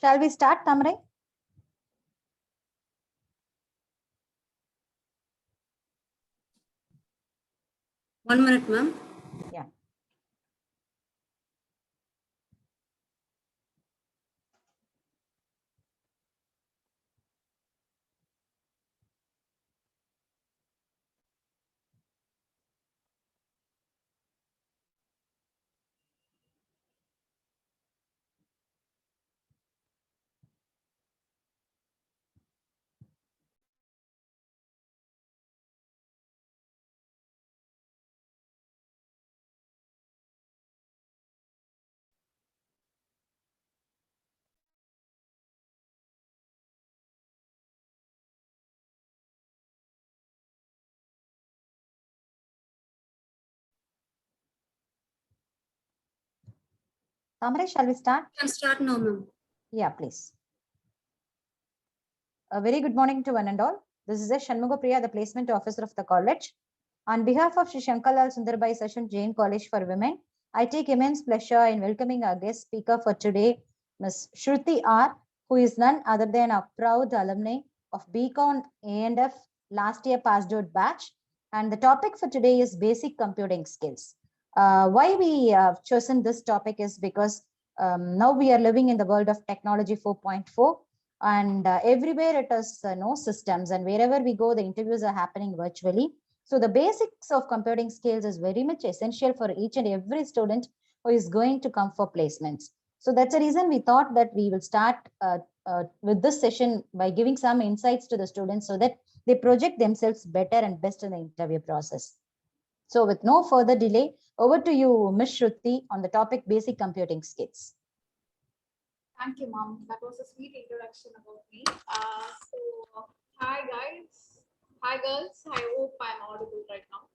Shall we start, Tamre? One minute, ma'am. Yeah. Tamre, shall we start? You can start now, ma'am. Yeah, please. A very good morning to one and all. This is S. Shanmuga Priya, the placement officer of the college. On behalf of Shri Shankalal Sundarbai Session Jain College for Women, I take immense pleasure in welcoming our guest speaker for today, Ms. Shruti R., who is none other than a proud alumni of BCon A&F last year passed out batch. And the topic for today is basic computing skills. Why we have chosen this topic is because now we are living in the world of technology 4.4, and everywhere it is no systems, and wherever we go, the interviews are happening virtually. So the basics of computing skills is very much essential for each and every student who is going to come for placements. So that's the reason we thought that we will start with this session by giving some insights to the students so that they project themselves better and best in the interview process. So with no further delay, over to you, Ms. Shruti, on the topic basic computing skills. Thank you, Mom. That was a sweet introduction about me. Hi, guys. Hi, girls. I hope I'm audible right now.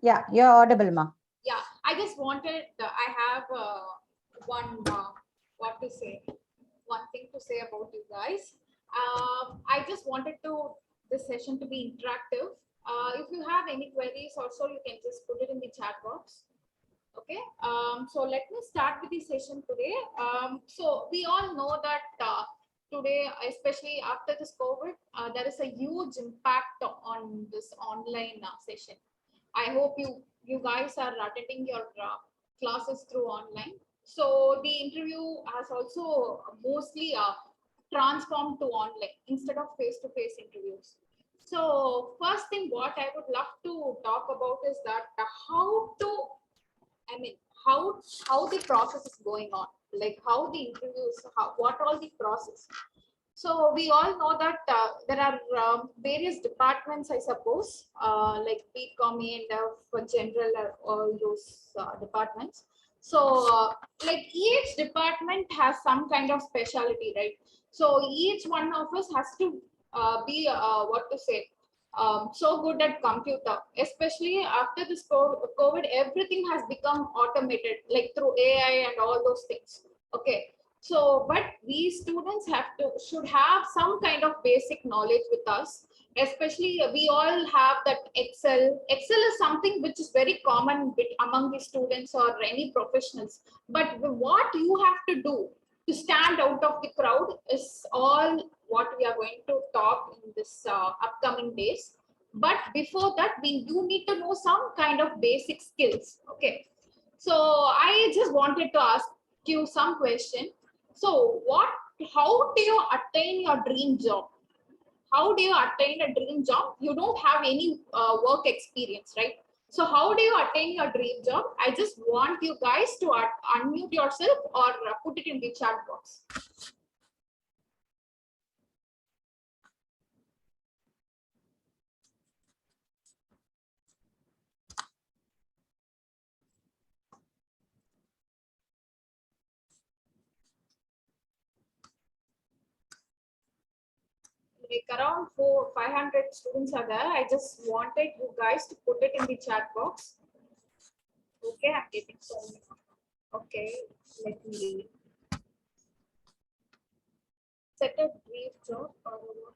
Yeah, you're audible, ma. Yeah, I just wanted, I have one thing to say about you guys. I just wanted this session to be interactive. If you have any queries also, you can just put it in the chat box. Okay, so let me start with the session today. So we all know that today, especially after this COVID, there is a huge impact on this online session. I hope you guys are attending your classes through online. So the interview has also mostly transformed to online instead of face-to-face interviews. So first thing what I would love to talk about is that how the process is going on, like how the interviews, what all the process. So we all know that there are various departments, I suppose, like BCom and for general, all those departments. So like each department has some kind of specialty, right? So each one of us has to be so good at computer, especially after this COVID, everything has become automated, like through AI and all those things. Okay, so but we students should have some kind of basic knowledge with us, especially we all have that Excel. Excel is something which is very common among the students or any professionals. But what you have to do to stand out of the crowd is all what we are going to talk in this upcoming days. But before that, we do need to know some kind of basic skills. Okay, so I just wanted to ask you some question. So how do you attain your dream job? How do you attain a dream job? You don't have any work experience, right? So how do you attain your dream job? I just want you guys to unmute yourself or put it in the chat box. Like around 500 students are there. I just wanted you guys to put it in the chat box. Okay, I'm getting so many. Okay, let me set a brief job or what.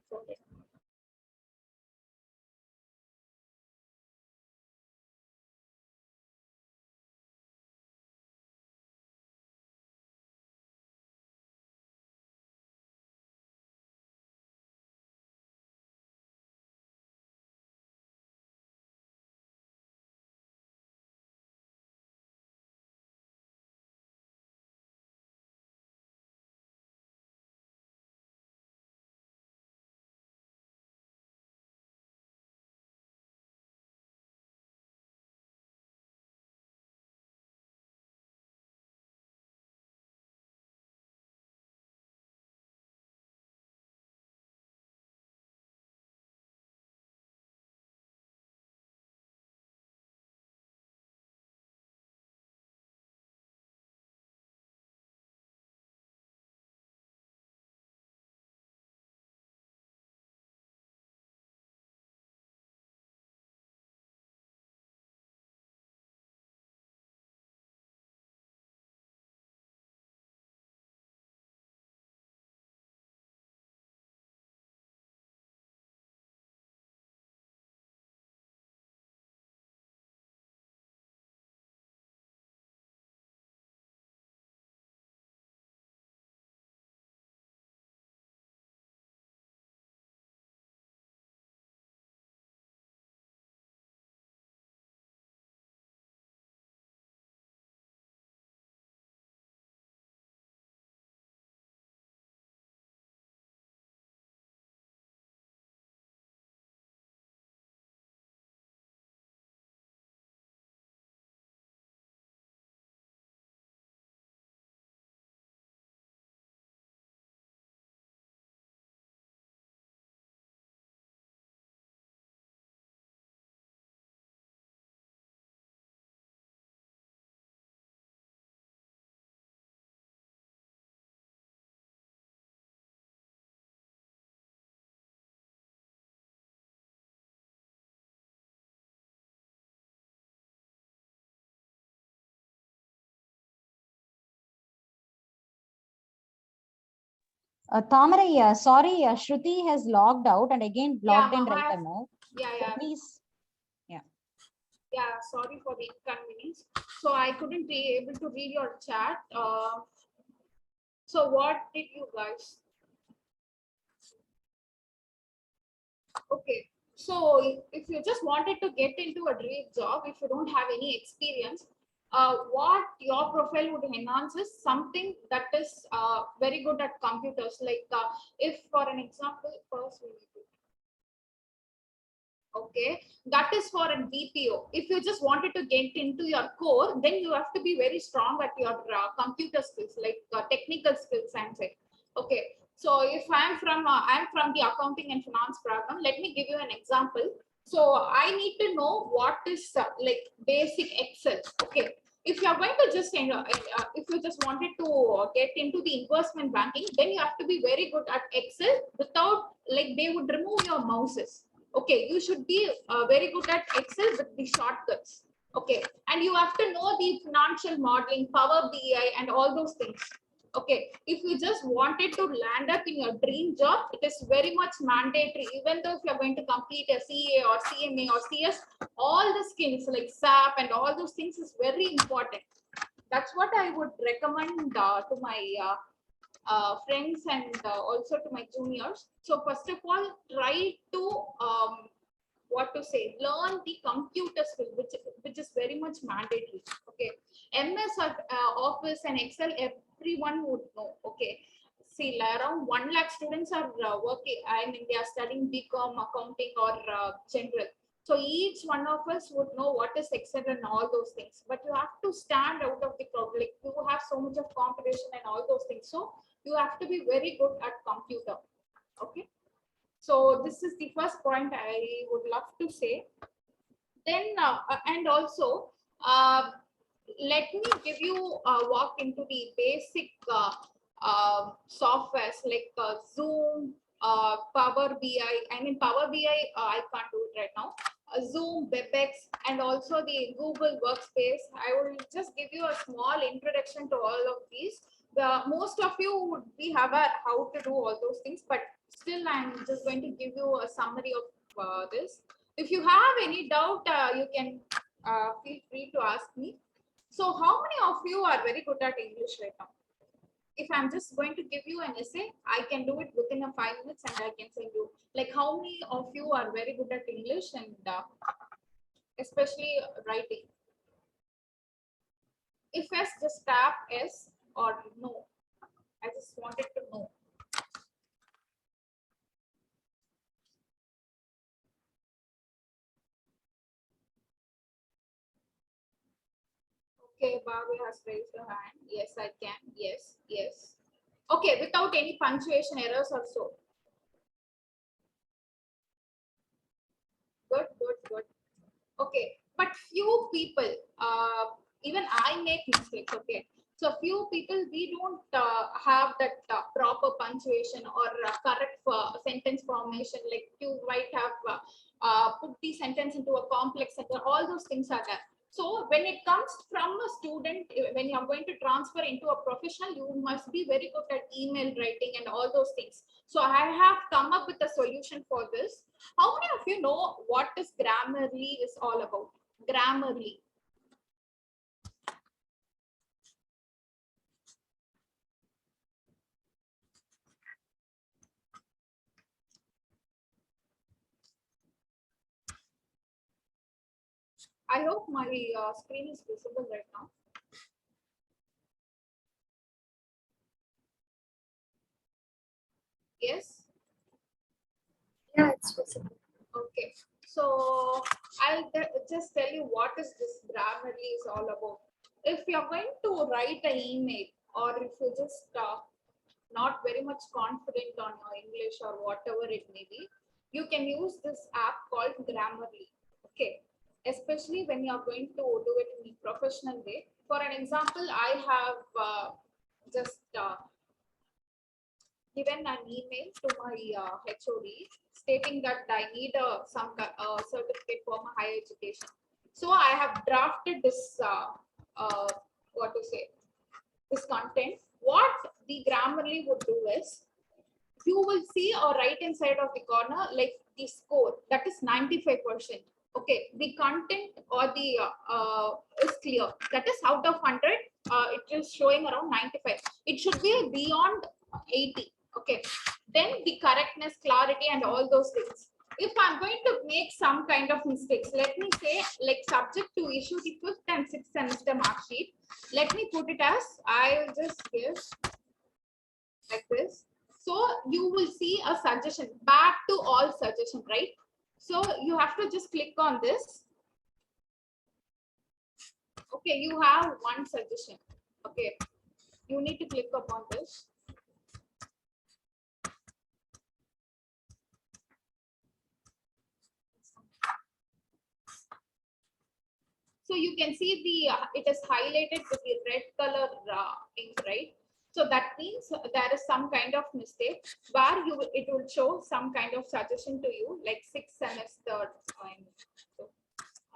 Thamara, sorry, Shruti has logged out and again logged in ma'am, right now. Yeah, So yeah. please. Yeah, sorry for the inconvenience. So I couldn't be able to read your chat. So what did you guys? Okay, so if you just wanted to get into a dream job, if you don't have any experience, what your profile would enhance is something that is very good at computers. Like if for an example, first we need to okay, that is for an BPO. If you just wanted to get into your core, then you have to be very strong at your computer skills, like technical skills, and say. Okay, so if I'm from the accounting and finance program, let me give you an example. So I need to know what is like basic Excel. Okay, if you are going to just if you just wanted to get into the investment banking, then you have to be very good at Excel without like they would remove your mouses. Okay, you should be very good at Excel with the shortcuts. Okay, and you have to know the financial modeling, Power BI, and all those things. Okay, if you just wanted to land up in your dream job, it is very much mandatory. Even though if you're going to complete a CA or CMA or CS, all the skills like SAP and all those things is very important. That's what I would recommend to my friends and also to my juniors. So first of all, try to what to say, learn the computer skill, which is very much mandatory. Okay, MS Office and Excel, everyone would know. Okay, see, around 1 lakh students are working. I mean, they are studying BCom, accounting, or general. So each one of us would know what is Excel and all those things. But you have to stand out of the crowd. Like you have so much of competition and all those things. So you have to be very good at computer. Okay. So this is the first point I would love to say. Then and also let me give you a walk into the basic softwares like Zoom, Power BI. I mean Power BI. I can't do it right now. Zoom, WebEx, and also the Google Workspace. I will just give you a small introduction to all of these. Most of you would be aware how to do all those things, but still I'm just going to give you a summary of this. If you have any doubt, you can feel free to ask me. So how many of you are very good at English right now? If I'm just going to give you an essay, I can do it within a 5 minutes and I can send you. Like how many of you are very good at English and especially writing? If yes, just tap yes or no. I just wanted to know. Okay, Bobby has raised her hand. Yes, I can. Yes, yes. Okay, without any punctuation errors or so. Good, good, good. Okay, but few people, even I make mistakes. Okay, so few people we don't have that proper punctuation or correct sentence formation. Like you might have put the sentence into a complex sentence. All those things are there. So when it comes from a student, when you are going to transfer into a professional, you must be very good at email writing and all those things. So I have come up with a solution for this. How many of you know what is Grammarly is all about? Grammarly. I hope my screen is visible right now. Yes. Yeah, it's visible. Okay. So I'll just tell you what is this Grammarly is all about. If you're going to write an email or if you just not very much confident on your English or whatever it may be, you can use this app called Grammarly. Okay. Especially when you are going to do it in a professional way. For an example, I have just given an email to my HOD stating that I need some certificate for my higher education. So I have drafted this, what to say, this content. What the Grammarly would do is, you will see a right hand side of the corner, like the score, that is 95%. Okay, the content or the is clear. That is out of 100, it is showing around 95. It should be beyond 80. Okay, then the correctness, clarity, and all those things. If I'm going to make some kind of mistakes, let me say like subject to issue the 5th and 6th semester mark sheet. Let me put it as, I will just give like this. So you will see a suggestion, back to all suggestion, right? So you have to just click on this. Okay, you have one suggestion. Okay, you need to click upon this. So you can see the it is highlighted with the red color ink, right? So that means there is some kind of mistake where it will show some kind of suggestion to you, like 6th semester,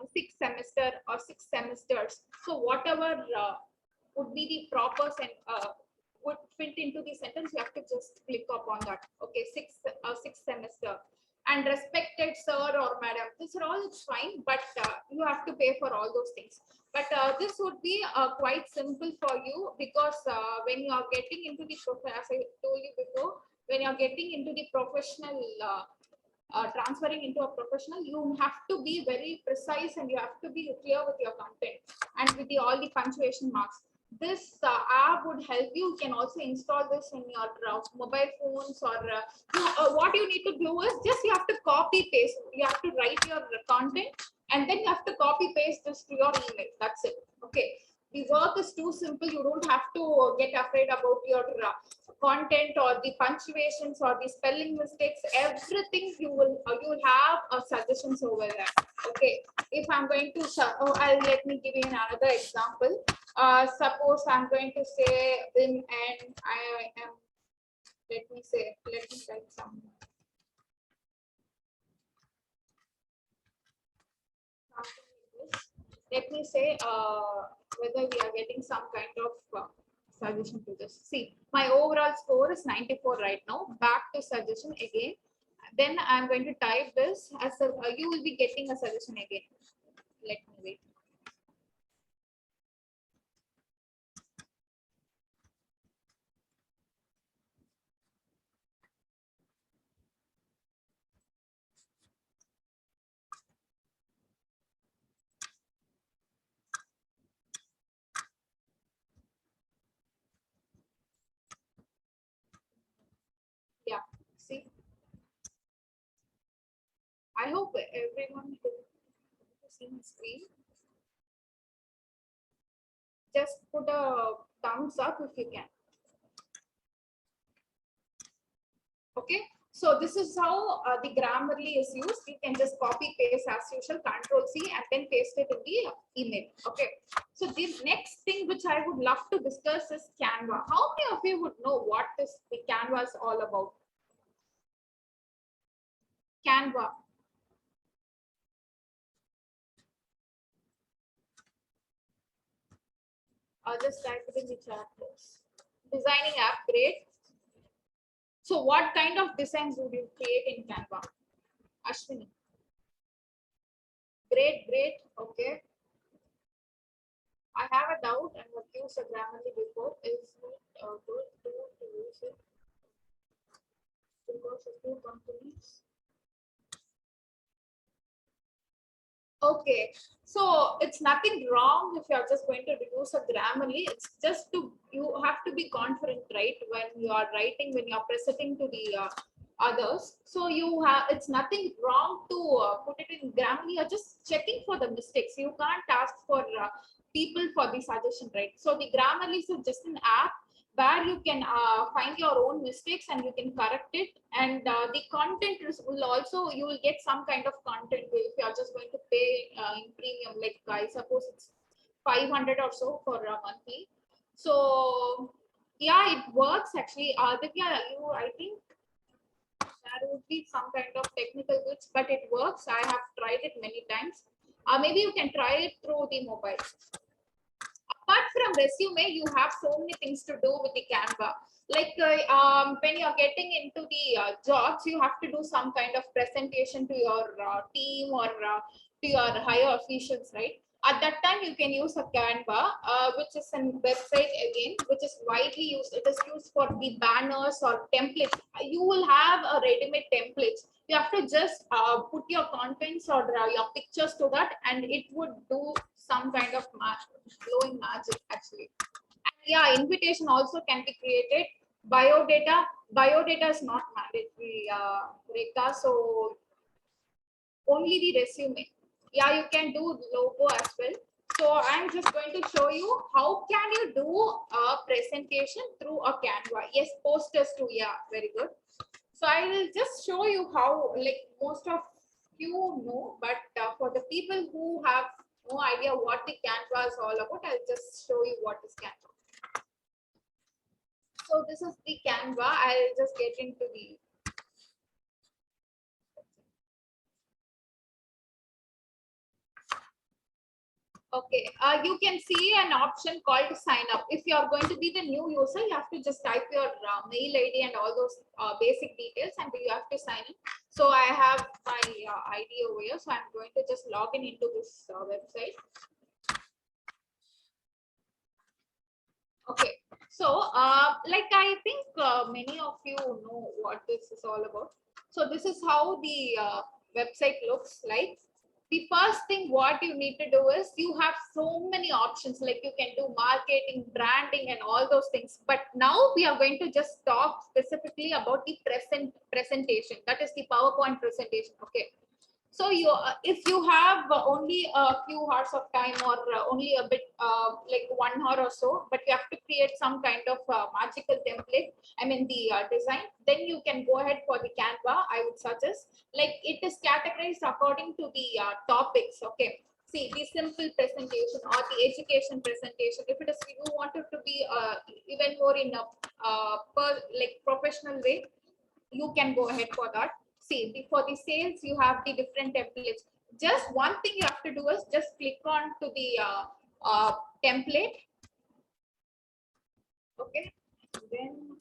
6th semester or 6 semesters. So whatever would be the proper would fit into the sentence, you have to just click upon that. Okay, 6th semester. And respected sir or madam, this are all, it's fine, but you have to pay for all those things. But this would be quite simple for you, because when you are getting into the as I told you before, when you are getting into the professional transferring into a professional, you have to be very precise and you have to be clear with your content and with all the punctuation marks. This app would help you. You can also install this in your mobile phones, or what you need to do is just you have to copy paste. You have to write your content and then you have to copy paste this to your email. That's it. Okay. The work is too simple. You don't have to get afraid about your content or the punctuations or the spelling mistakes. Everything you will have suggestions over there. Okay. If I'm going to, let me give you another example. Suppose I'm going to say Vim, and I am, let me write some. Let me say whether we are getting some kind of suggestion to this. See, my overall score is 94 right now. Back to suggestion again. Then I'm going to type this as a, you will be getting a suggestion again. Let me wait. Yeah, see. I hope everyone can see my screen. Just put a thumbs up if you can. Okay, so this is how the Grammarly is used. You can just copy paste as usual, Control-C, and then paste it in the email. Okay, so the next thing which I would love to discuss is Canva. How many of you would know what the Canva is all about? Canva. I'll just type it in the chat box. Designing app, great. So what kind of designs would you create in Canva? Ashwini. Great, great. Okay. I have a doubt and have used a Grammarly before. Is it good to use it because of two companies? Okay, so it's nothing wrong if you're just going to use a Grammarly. It's just you have to be confident, right? When you are writing, when you are presenting to the others. So it's nothing wrong to put it in Grammarly. You're just checking for the mistakes. You can't ask for people for the suggestion, right? So the Grammarly is just an app where you can find your own mistakes and you can correct it, and the content will also, you will get some kind of content if you are just going to pay in premium, like I suppose it's 500 or so for a monthly. So yeah, it works actually. Divya, I think there would be some kind of technical glitch, but it works. I have tried it many times. Maybe you can try it through the mobile. Apart from resume, you have so many things to do with the Canva. When you're getting into the jobs, you have to do some kind of presentation to your team or to your higher officials, right? At that time, you can use a Canva, which is a website again, which is widely used. It is used for the banners or templates. You will have a ready-made templates. You have to just put your contents or your pictures to that, and it would do some kind of glowing magic actually. And yeah, invitation also can be created. Biodata is not mandatory, Rekha, so only the resume. Yeah, you can do logo as well. So I'm just going to show you how can you do a presentation through a Canva. Yes, posters too. Yeah, very good. So I will just show you how, like most of you know, but for the people who have no idea what the Canva is all about, I'll just show you what is Canva. So this is the Canva. I'll just get into the okay, you can see an option called sign up. If you are going to be the new user, you have to just type your mail ID and all those basic details, and you have to sign in. So I have my ID over here, so I'm going to just log in into this website. Okay, so like I think many of you know what this is all about. So this is how the website looks like. The first thing what you need to do is you have so many options, like you can do marketing, branding, and all those things. But now we are going to just talk specifically about the presentation. That is the PowerPoint presentation. Okay. So you, if you have only a few hours of time or only a bit like 1 hour or so, but you have to create some kind of magical template, I mean the design, then you can go ahead for the Canva. I would suggest, like it is categorized according to the topics. Okay. See, the simple presentation or the education presentation. If it is, if you want it to be even more in a like professional way, you can go ahead for that. See, for the sales, you have the different templates. Just one thing you have to do is just click on to the template. Okay. Then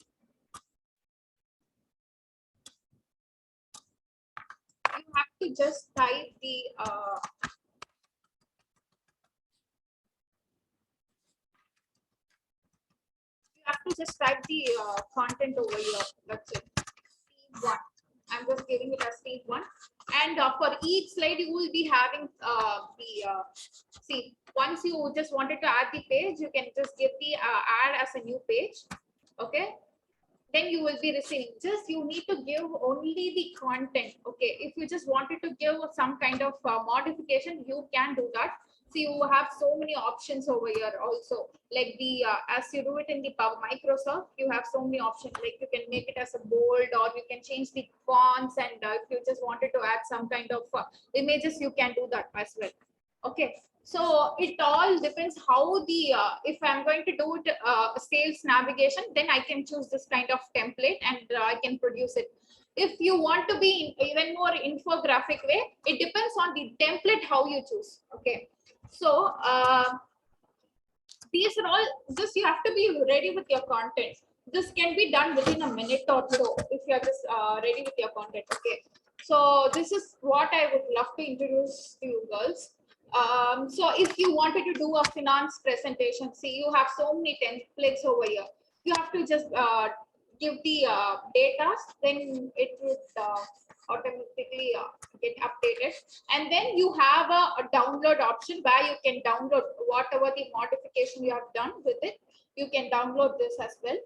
you have to just type the you have to just type the content over here. That's it. Step 1. I'm just giving it as step 1. And for each slide, you will be having see, once you just wanted to add the page, you can just give the add as a new page. Okay. Then you will be receiving, just you need to give only the content. Okay. If you just wanted to give some kind of modification, you can do that. So you have so many options over here also, like the as you do it in the Microsoft, you have so many options, like you can make it as a bold, or you can change the fonts, and if you just wanted to add some kind of images, you can do that as well. Okay. So it all depends how the if I'm going to do it sales navigation, then I can choose this kind of template and I can produce it. If you want to be in even more infographic way, it depends on the template how you choose. Okay. So these are all, just you have to be ready with your content. This can be done within a minute or so if you are just ready with your content. Okay. So this is what I would love to introduce to you girls. So if you wanted to do a finance presentation, see, you have so many templates over here. You have to just give the data, then it would automatically get updated. And then you have a download option where you can download whatever the modification you have done with it. You can download this as well.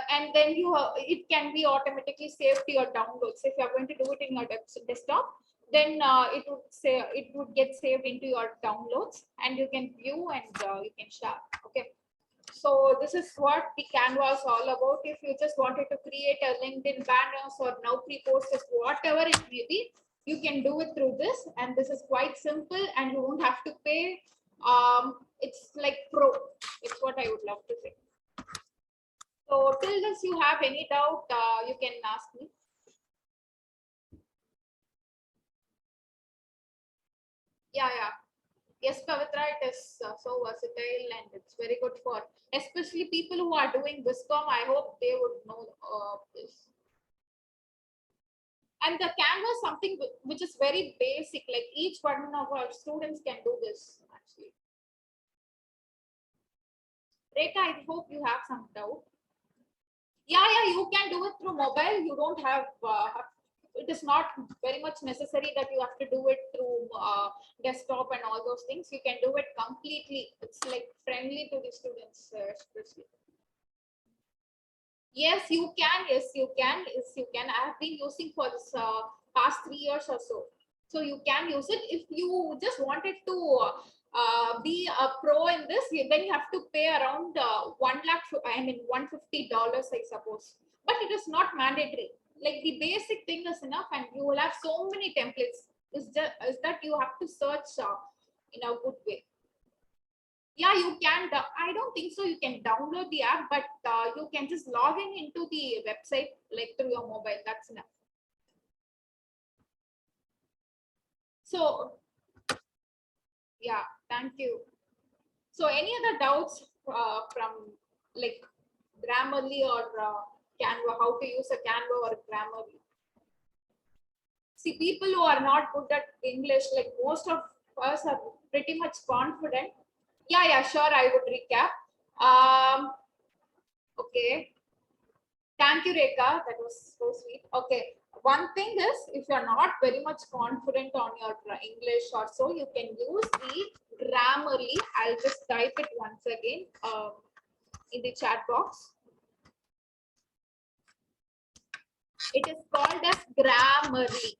And then you it can be automatically saved to your downloads. If you are going to do it in your desktop, then it would get saved into your downloads, and you can view and you can share. Okay. So this is what the Canva is all about. If you just wanted to create a LinkedIn banners or Naukri posters, whatever it may be, you can do it through this. And this is quite simple, and you won't have to pay. It's like pro. It's what I would love to say. So till this, you have any doubt, you can ask me. Yeah. Yes, Pavitra, it is so versatile and it's very good for especially people who are doing Viscom. I hope they would know this. And the Canva is something which is very basic, like each one of our students can do this actually. Rekha, I hope you have some doubt. Yeah, you can do it through mobile. You don't have, it is not very much necessary that you have to do it through desktop and all those things. You can do it completely. It's like friendly to the students, especially. Yes, you can. Yes, you can. Yes, you can. I have been using for this past 3 years or so. So you can use it if you just wanted to be a pro in this. Then you have to pay around 1 lakh. I mean $150, I suppose. But it is not mandatory. Like the basic thing is enough, and you will have so many templates. Is that you have to search in a good way. Yeah, you can. I don't think so. You can download the app, but you can just log in into the website like through your mobile. That's enough. So, yeah, thank you. So, any other doubts from like Grammarly or Canva? How to use a Canva or Grammarly? See, people who are not good at English, like most of us, are pretty much confident. Yeah, sure. I would recap. Okay. Thank you, Rekha. That was so sweet. Okay. One thing is, if you're not very much confident on your English or so, you can use the Grammarly. I'll just type it once again in the chat box. It is called as Grammarly.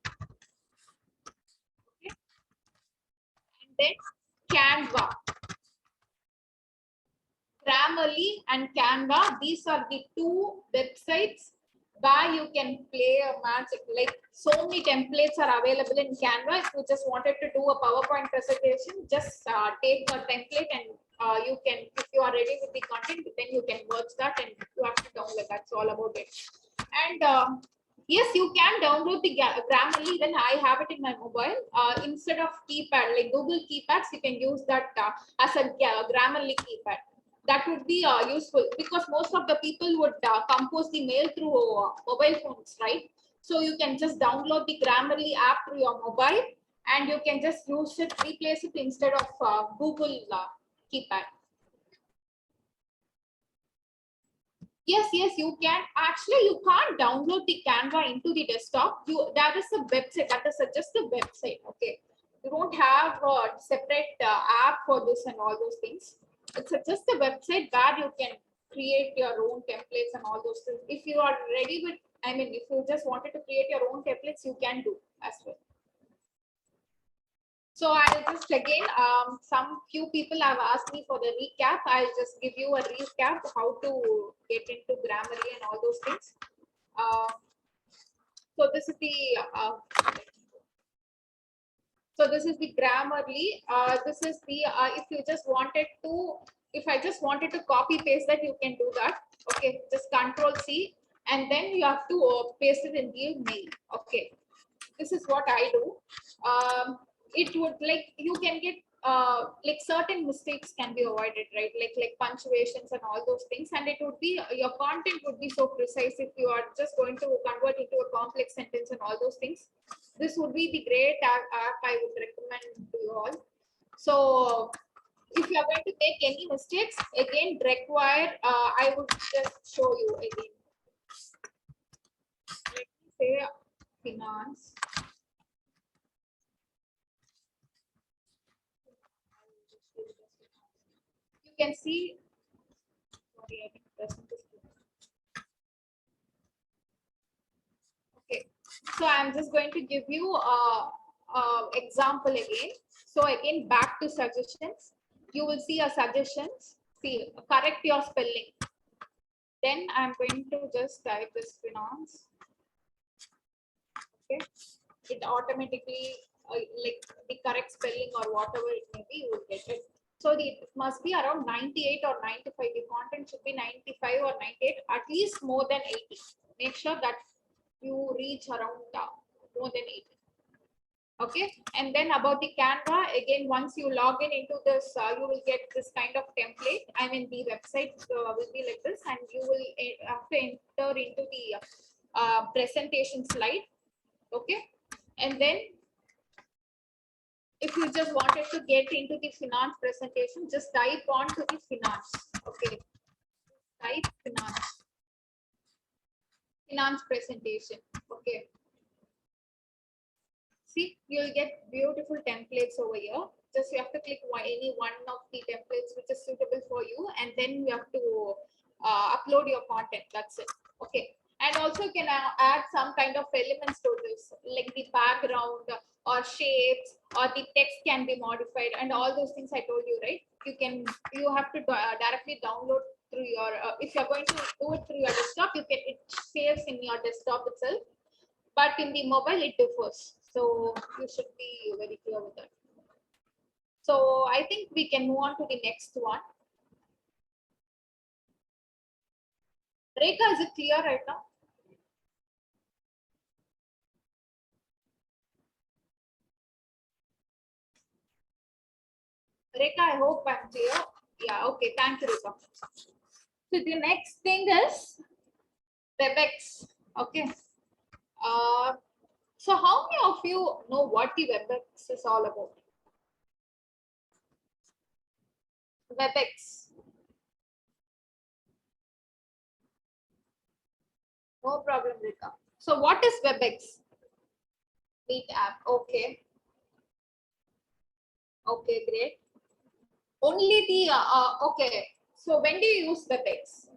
Okay. And then Canva. Grammarly and Canva, these are the two websites where you can play a magic. Like so many templates are available in Canva. If you just wanted to do a PowerPoint presentation, just take a template and you can, if you are ready with the content, then you can merge that and you have to download. That's all about it. And yes, you can download the Grammarly. Then I have it in my mobile. Instead of keypad, like Google keypads, you can use that as a Grammarly keypad. That would be useful because most of the people would compose the mail through mobile phones, right? So you can just download the Grammarly app through your mobile and you can just use it, replace it instead of Google keypad. Yes, you can. Actually, you can't download the Canva into the desktop. There is a website, that is just a website, okay? You don't have a separate app for this and all those things. It's just a website where you can create your own templates and all those things. If you are ready with, I mean, if you just wanted to create your own templates, you can do as well. So I'll just again, some few people have asked me for the recap. I'll just give you a recap how to get into Grammarly and all those things. So this is the Grammarly. This is the if you just wanted to, if I just wanted to copy paste that, you can do that. Okay, just Control C, and then you have to paste it in the mail. Okay, this is what I do. It would, like, you can get like certain mistakes can be avoided, right? Like punctuations and all those things, and it would be, your content would be so precise. If you are just going to convert into a complex sentence and all those things, this would be the great app I would recommend to you all. So if you are going to make any mistakes, again, require, I would just show you again. Let me say finance. You can see, sorry, I didn't present this. Okay, so I'm just going to give you a example again. So again, back to suggestions. You will see a suggestions. See, correct your spelling. Then I'm going to just type this finance. Okay, it automatically like the correct spelling or whatever it may be, you will get it. So it must be around 98 or 95. The content should be 95 or 98, at least more than 80. Make sure that you reach around more than 80. Okay, and then about the Canva, again, once you log in into this, you will get this kind of template. I mean, the website will be like this, and you will have to enter into the presentation slide. Okay, and then if you just wanted to get into the finance presentation, just type on to the finance. Okay, type finance presentation. Okay. See, you'll get beautiful templates over here. Just you have to click any one of the templates which is suitable for you, and then you have to upload your content. That's it. Okay. And also you can add some kind of elements to this, like the background or shapes, or the text can be modified, and all those things I told you, right? You have to directly download through your, if you're going to do it through your desktop, it saves in your desktop itself. But in the mobile, it differs. So you should be very clear with that. So I think we can move on to the next one. Rekha, is it clear right now? Rekha, I hope I'm clear. Yeah, okay. Thank you, Rekha. So the next thing is WebEx. Okay. So how many of you know what the WebEx is all about? WebEx. No problem, Rekha. So what is WebEx? Meet app. Okay. Okay, great. Only the okay. So when do you use WebEx?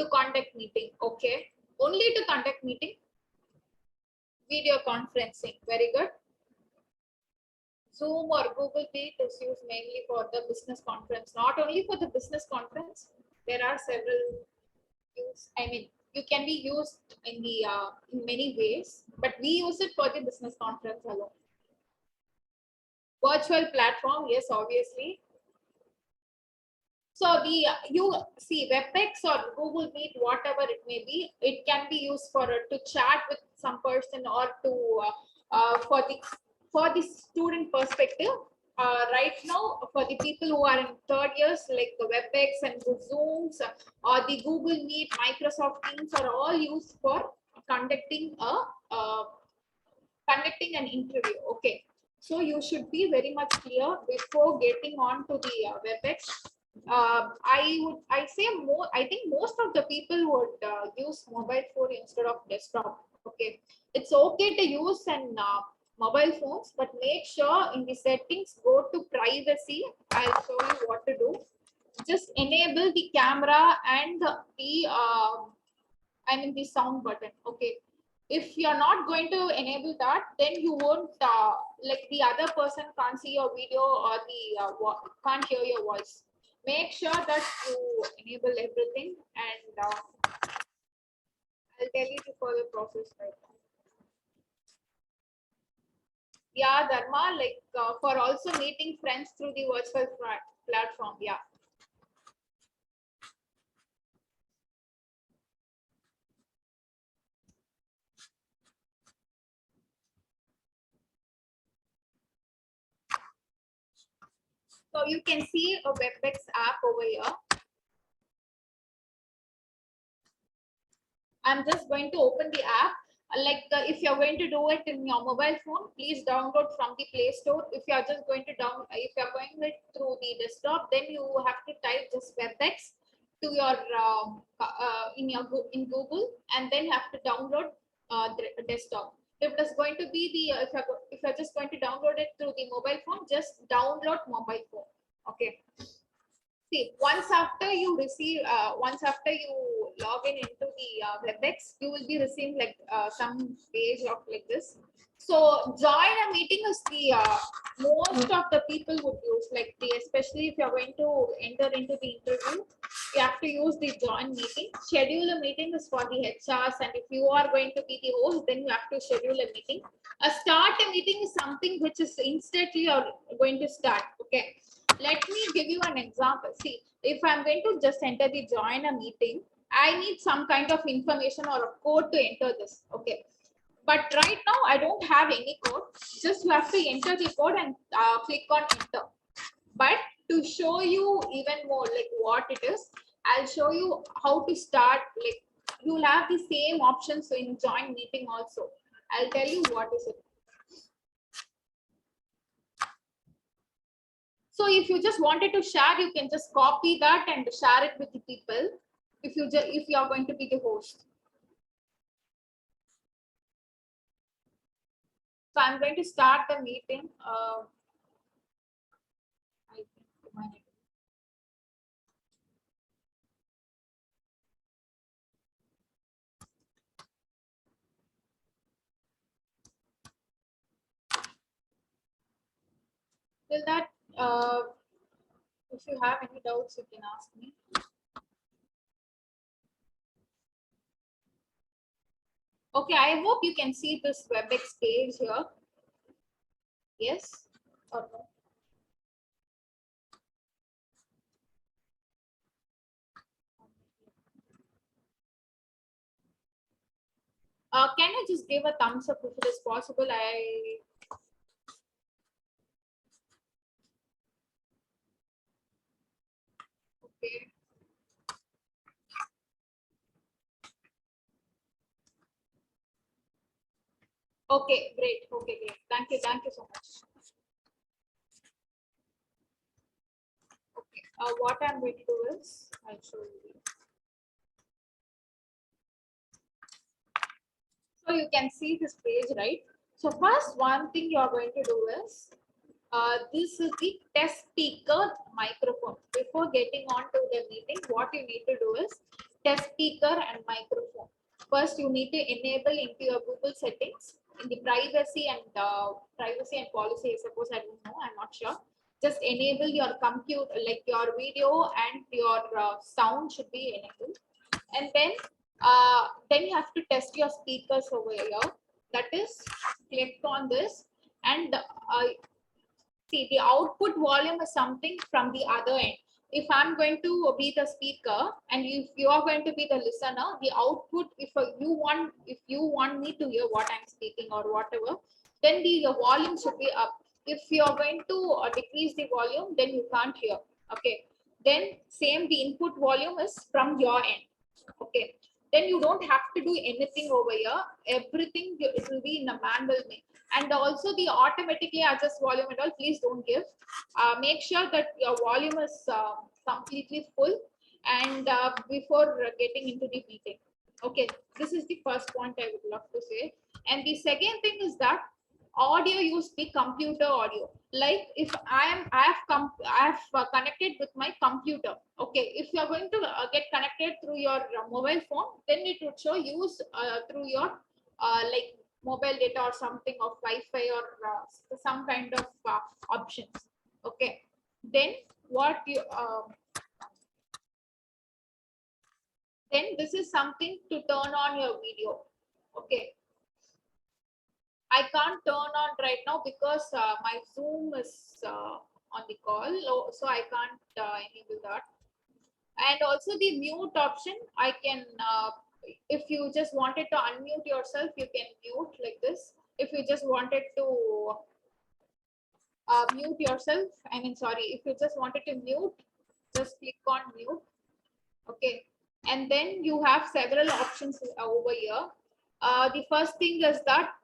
To conduct meeting. Okay. Only to conduct meeting. Video conferencing. Very good. Zoom or Google Meet is used mainly for the business conference. Not only for the business conference, there are several use. I mean, you can be used in the in many ways, but we use it for the business conference alone. Virtual platform, yes, obviously. So the you see WebEx or Google Meet, whatever it may be, it can be used for to chat with some person or to for the student perspective. Right now, for the people who are in third years, like the WebEx and the Zooms or the Google Meet, Microsoft Teams are all used for conducting an interview. Okay, so you should be very much clear before getting on to the WebEx. I think most of the people would use mobile phone instead of desktop. Okay, it's okay to use an mobile phones, but make sure in the settings go to privacy. I'll show you what to do. Just enable the camera and the sound button. Okay, if you're not going to enable that, then you won't like the other person can't see your video or the can't hear your voice. Make sure that you enable everything, and I'll tell you the further process right now. Yeah, Dharma, like for also meeting friends through the virtual platform. Yeah. So you can see a WebEx app over here. I'm just going to open the app. Like if you're going to do it in your mobile phone, please download from the Play Store. If you're just going to if you're going it through the desktop, then you have to type just WebEx to your in Google, and then have to download the desktop. If it's going to be the if you're just going to download it through the mobile phone, just download mobile phone. Okay. See, once after you log in into the WebEx, you will be receiving like some page of like this. So join a meeting is the most of the people would use, like especially if you're going to enter into the interview, you have to use the join meeting. Schedule a meeting is for the HRs, and if you are going to be the host, then you have to schedule a meeting. A start a meeting is something which is instantly you're going to start. Okay. Let me give you an example. See, if I'm going to just enter the join a meeting, I need some kind of information or a code to enter this. Okay. But right now I don't have any code. Just you have to enter the code and click on enter. But to show you even more like what it is, I'll show you how to start. Like you'll have the same options in join meeting also. I'll tell you what is it. So if you just wanted to share, you can just copy that and share it with the people. If you are going to be the host. So I'm going to start the meeting. I think till that, if you have any doubts, you can ask me. Okay, I hope you can see this WebEx page here. Yes or no? Can you just give a thumbs up if it is possible? Okay. Okay, great. Okay, great. Thank you so much. Okay, what I'm going to do is I'll show you. So you can see this page, right? So first one thing you're going to do is this is the test speaker microphone. Before getting on to the meeting, what you need to do is test speaker and microphone. First, you need to enable into your Google settings in the privacy and policy. I suppose I don't know. I'm not sure. Just enable your computer, like your video and your sound should be enabled, and then you have to test your speakers over here. That is, click on this and see the output volume is something from the other end. If I'm going to be the speaker and if you are going to be the listener, the output, if you want me to hear what I'm speaking or whatever, then the volume should be up. If you are going to decrease the volume, then you can't hear. Okay. Then same, the input volume is from your end. Okay. Then you don't have to do anything over here. Everything it will be in a manual way. And also the automatically adjust volume and all, please don't give. Make sure that your volume is completely full and before getting into the meeting. Okay, this is the first point I would love to say. And the second thing is that audio, you speak computer audio. Like if I have connected with my computer. Okay, if you are going to get connected through your mobile phone, then it would show use through your like mobile data or something of Wi-Fi or some kind of options. Okay, then what you then this is something to turn on your video. Okay, I can't turn on right now because my Zoom is on the call, so I can't enable that. And also the mute option, I can, if you just wanted to unmute yourself, you can mute like this. If you just wanted to mute yourself, if you just wanted to mute, just click on mute. Okay, and then you have several options over here. The first thing is that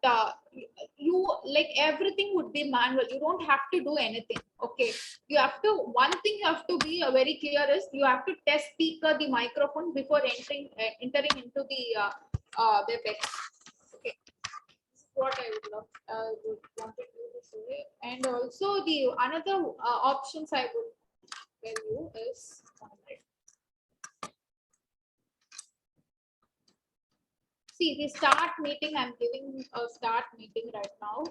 you like everything would be manual. You don't have to do anything. Okay, you have to, one thing you have to be very clear is you have to test speaker the microphone before entering into the WebEx. Okay, this is what I would love would wanted you to say. And also the another options I would tell you is see the start meeting. I'm giving a start meeting right now.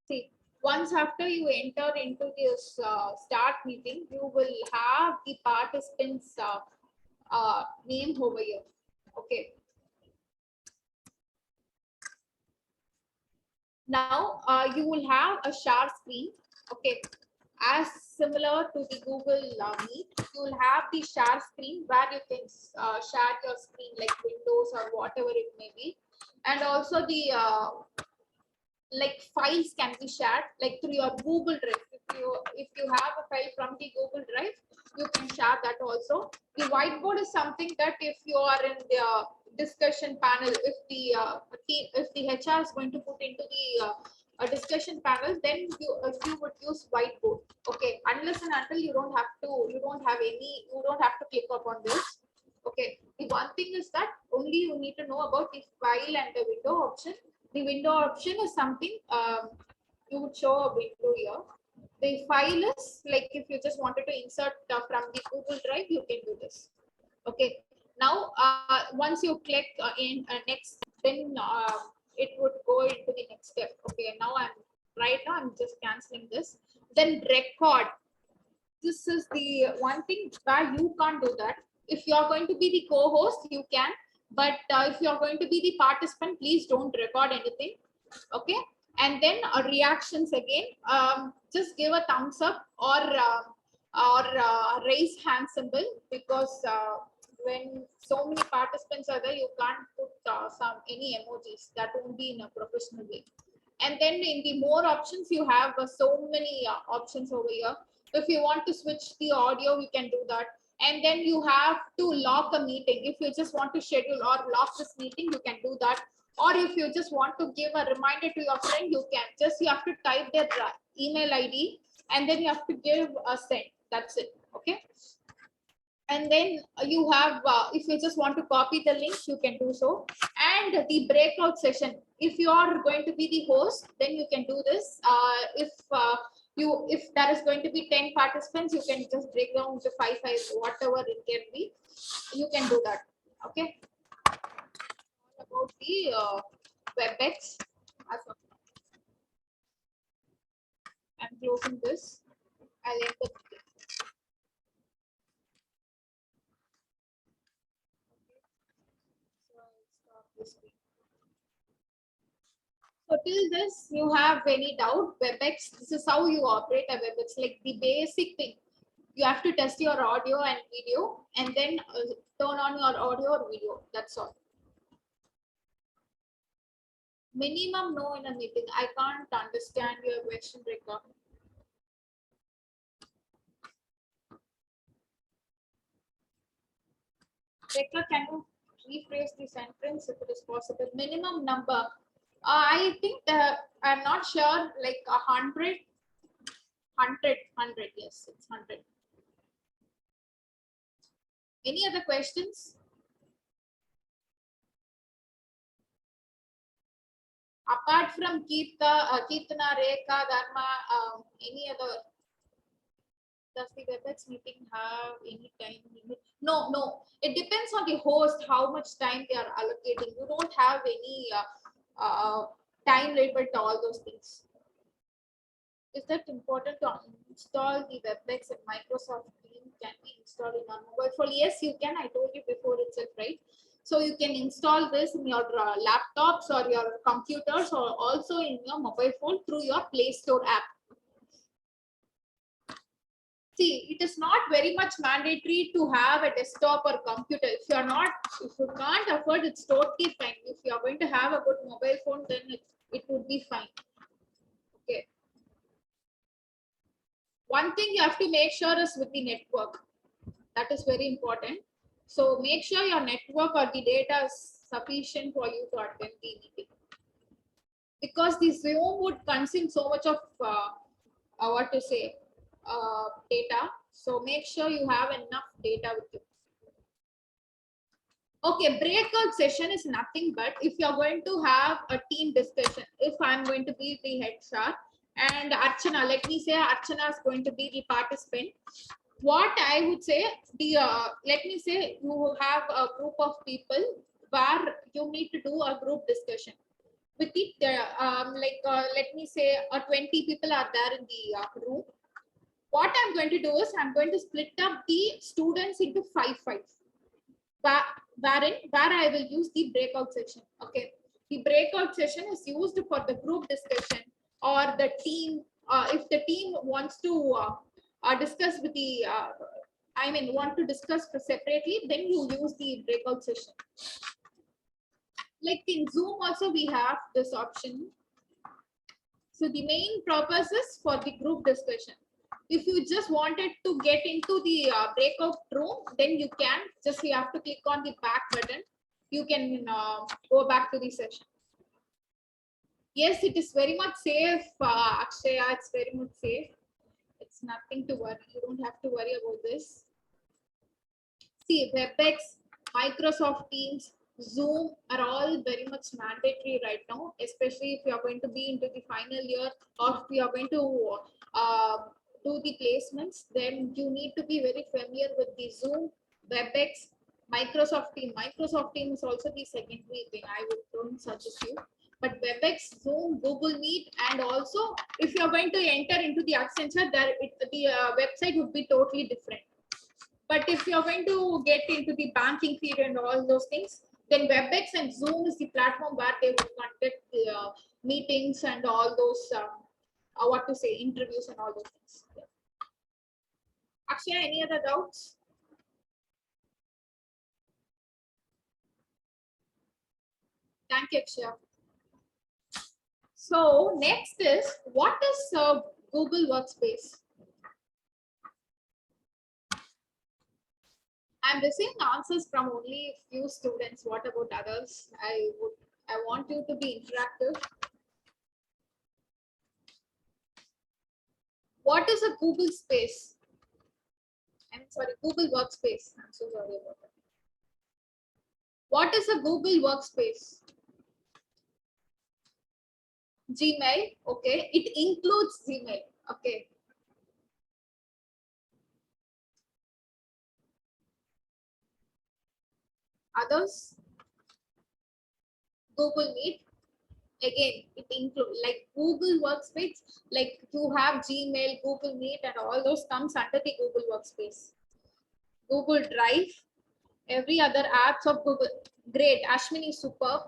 See, once after you enter into this start meeting, you will have the participants name over here. Okay. Now you will have a share screen. Okay. as similar to the Google Meet. You will have the share screen where you can share your screen like Windows or whatever it may be. And also the like files can be shared like through your Google Drive. If you have a file from the Google Drive, you can share that also. The whiteboard is something that if you are in the discussion panel, if the HR is going to put into the a discussion panel, then you would use whiteboard. Okay, unless and until you don't have to click up on this. Okay, the one thing is that only you need to know about the file and the window option. The window option is something you would show a window here. The file is like if you just wanted to insert from the Google Drive, you can do this. Okay. Now, once you click in next, then it would go into the next step. Okay. Now I'm just canceling this. Then record. This is the one thing where you can't do that. If you are going to be the co-host, you can. But if you are going to be the participant, please don't record anything. Okay. And then reactions again. Just give a thumbs up or raise hand symbol, because when so many participants are there, you can't put any emojis. That won't be in a professional way. And then in the more options, you have so many options over here. If you want to switch the audio, you can do that. And then you have to lock a meeting. If you just want to schedule or lock this meeting, you can do that. Or if you just want to give a reminder to your friend, you have to type their email ID and then you have to give a send. That's it. Okay. And then you have, if you just want to copy the link, you can do so. And the breakout session, if you are going to be the host, then you can do this. If there is going to be 10 participants, you can just break down to 5, whatever it can be. You can do that. Okay. About the WebEx. I'm closing this. I'll end the video. So till this, you have any doubt? WebEx, this is how you operate a WebEx, like the basic thing. You have to test your audio and video and then turn on your audio or video. That's all. Minimum no in a meeting. I can't understand your question, Rekha. Rekha, can you rephrase the sentence if it is possible? Minimum number. I think I'm not sure, like 100. 100, yes, it's 100. Any other questions? Apart from Kirtana, Rekha, Dharma, any other? Does the WebEx meeting have any time limit? No. It depends on the host, how much time they are allocating. You don't have any time limit to all those things. Is that important to install the WebEx and Microsoft Teams can be installed in our mobile phone? Yes, you can. I told you before itself, right? So you can install this in your laptops or your computers or also in your mobile phone through your Play Store app. See, it is not very much mandatory to have a desktop or computer. If you can't afford, it's totally fine. If you are going to have a good mobile phone, then it would be fine. Okay. One thing you have to make sure is with the network. That is very important. So make sure your network or the data is sufficient for you to attend the meeting. Because the Zoom would consume so much of data. So make sure you have enough data with you. Okay, breakout session is nothing but if you're going to have a team discussion. If I'm going to be the HR and Archana, let me say Archana is going to be the participant. What I would say, let me say you have a group of people where you need to do a group discussion. With it, let me say 20 people are there in the room. What I'm going to do is I'm going to split up the students into 5. Where I will use the breakout session. Okay, the breakout session is used for the group discussion or the team if the team wants to discuss with the, want to discuss separately, then you use the breakout session. Like in Zoom also we have this option. So the main purpose is for the group discussion. If you just wanted to get into the breakout room, then you can, just you have to click on the back button. You can go back to the session. Yes, it is very much safe, Akshaya, it's very much safe. It's nothing to worry. You don't have to worry about this. See, WebEx, Microsoft Teams, Zoom are all very much mandatory right now, especially if you are going to be into the final year or if you are going to do the placements, then you need to be very familiar with the Zoom, WebEx, Microsoft Team. Microsoft Team is also the secondary thing. I don't suggest you. But WebEx, Zoom, Google Meet, and also if you are going to enter into the Accenture, the website would be totally different. But if you're going to get into the banking field and all those things, then WebEx and Zoom is the platform where they will conduct meetings and all those, interviews and all those things. Yeah. Akshaya, any other doubts? Thank you, Akshaya. So next is, what is Google Workspace? I'm receiving answers from only a few students. What about others? I want you to be interactive. What is a Google Space? Google Workspace. I'm so sorry about that. What is a Google Workspace? Gmail, okay. It includes Gmail, okay. Others? Google Meet, again, it includes like Google Workspace, like you have Gmail, Google Meet, and all those comes under the Google Workspace. Google Drive, every other apps of Google. Great, Ashwini, superb.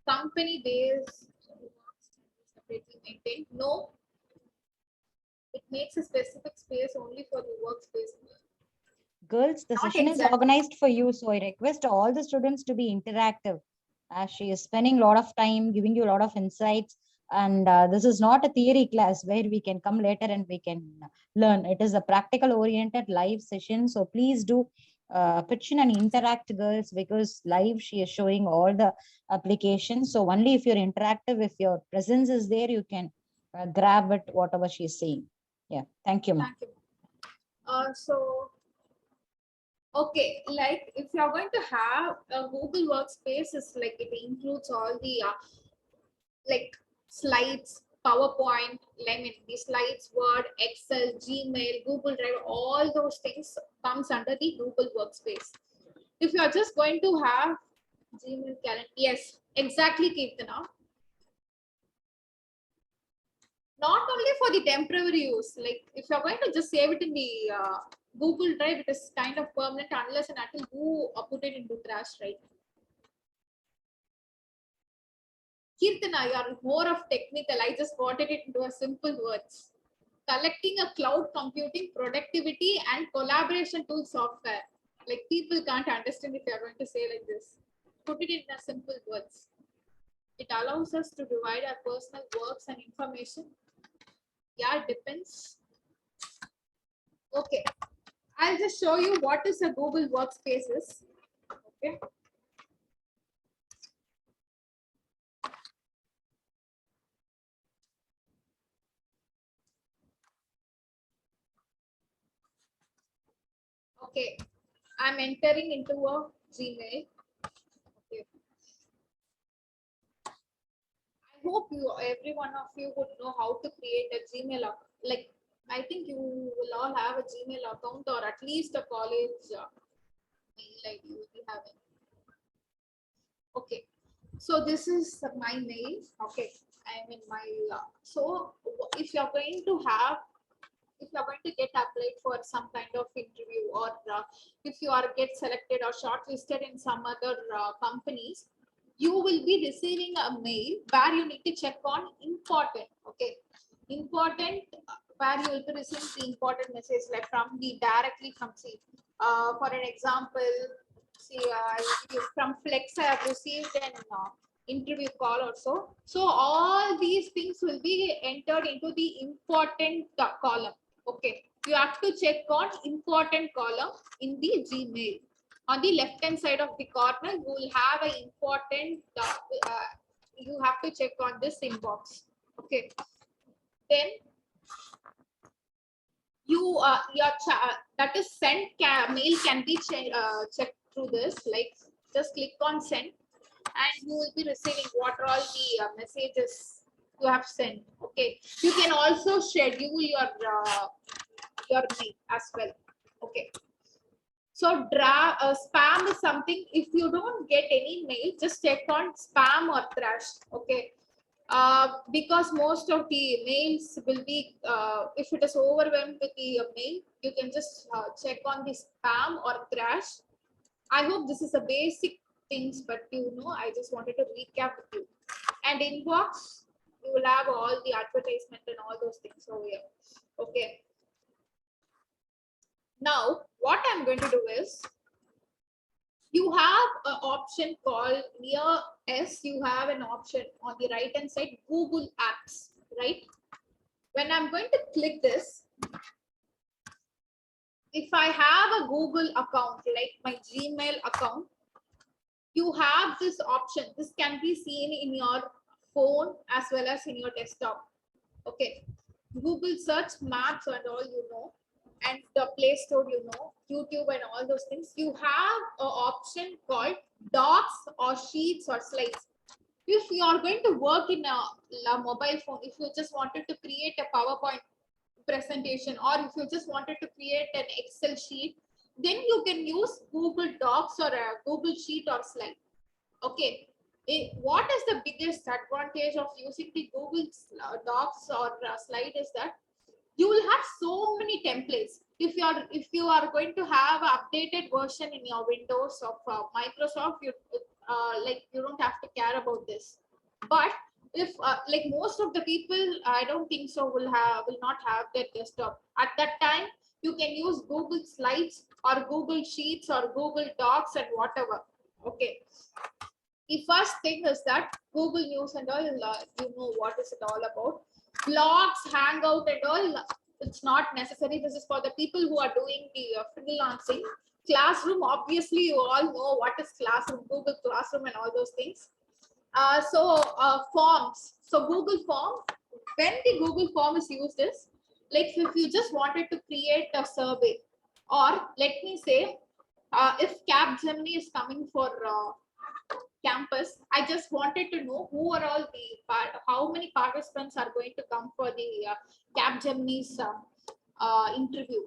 Company based, separately maintained. No, it makes a specific space only for the workspace. Girls, the Not session is exactly. organized for you, so I request all the students to be interactive, as she is spending a lot of time giving you a lot of insights. And this is not a theory class where we can come later and we can learn. It is a practical oriented live session. So please do pitch in and interact, girls, because live she is showing all the applications. So only if you're interactive, if your presence is there, you can grab it, whatever she is saying. Yeah, thank you, ma'am. Thank you. So, okay, like if you're going to have a Google Workspace, is like it includes all the like slides, PowerPoint, the slides, Word, Excel, Gmail, Google Drive, all those things comes under the Google Workspace. If you are just going to have Gmail calendar, yes, exactly, Kirtana. Not only for the temporary use, like if you're going to just save it in the Google Drive, it is kind of permanent unless and until you put it into trash, right? Kirtana, you are more of technical. I just wanted it into a simple words. Collecting a cloud computing productivity and collaboration tool software. Like people can't understand if you are going to say like this. Put it in a simple words. It allows us to divide our personal works and information. Yeah, it depends. Okay, I'll just show you what is a Google Workspaces. Okay. Okay, I'm entering into a Gmail. Okay. I hope every one of you would know how to create a Gmail account. Like, I think you will all have a Gmail account or at least a college mail ID you will be having. Okay, so this is my mail. Okay, I'm in my, so if you're going to have, if you're going to get applied for some kind of interview or if you are get selected or shortlisted in some other companies, you will be receiving a mail where you need to check on important. Okay, important, where you will be receiving the important message like from the directly from see. For an example, see, from Flex I have received an interview call also. So all these things will be entered into the important column. Okay, you have to check on important column in the Gmail. On the left hand side of the corner, you will have an important. You have to check on this inbox. Okay, then you that is sent mail can be checked through this. Like just click on send, and you will be receiving what are all the messages you have sent. Okay, you can also schedule your mail as well. Okay, so spam is something, if you don't get any mail, just check on spam or trash. Okay, because most of the mails will be, if it is overwhelmed with the mail, you can just check on the spam or trash. I hope this is a basic things, but I just wanted to recap with you. And inbox, you will have all the advertisement and all those things over here. Okay. Now, what I'm going to do is, you have an option called near S. You have an option on the right hand side, Google Apps, right? When I'm going to click this, if I have a Google account, like my Gmail account, you have this option. This can be seen in your phone as well as in your desktop. Okay. Google search, maps and all, and the Play Store, YouTube and all those things. You have an option called docs or sheets or slides. If you are going to work in a mobile phone, if you just wanted to create a PowerPoint presentation, or if you just wanted to create an Excel sheet, then you can use Google Docs or a Google Sheet or slide. Okay. What is the biggest advantage of using the Google Docs or slide is that you will have so many templates. If you are going to have an updated version in your Windows of Microsoft, you don't have to care about this. But if like most of the people, I don't think so, will not have their desktop at that time. You can use Google Slides or Google Sheets or Google Docs and whatever. Okay. The first thing is that Google News and all, what is it all about. Blogs, Hangout and all, it's not necessary. This is for the people who are doing the freelancing. Classroom, obviously, you all know what is Classroom, Google Classroom and all those things. Forms. So Google Form, when the Google Form is used is, like if you just wanted to create a survey, or let me say, if Capgemini is coming for campus, I just wanted to know who are all how many participants are going to come for the Capgemini's interview,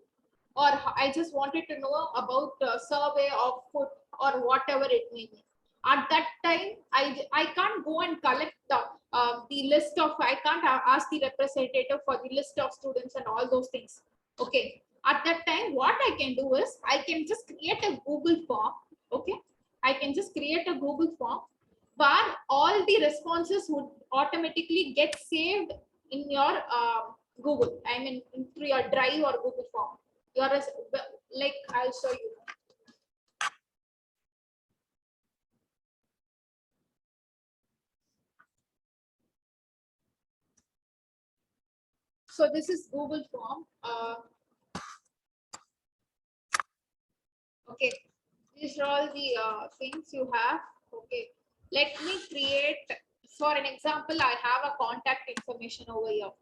or I just wanted to know about survey of food or whatever it may be. At that time, I can't go and collect the list of, I can't ask the representative for the list of students and all those things. Okay. At that time, what I can do is, I can just create a Google form. Okay. I can just create a Google form where all the responses would automatically get saved in your Google. I mean, through your Drive or Google form. Like I'll show you. So this is Google form. Okay. These are all the things you have. Okay, let me create, for an example, I have a contact information over here.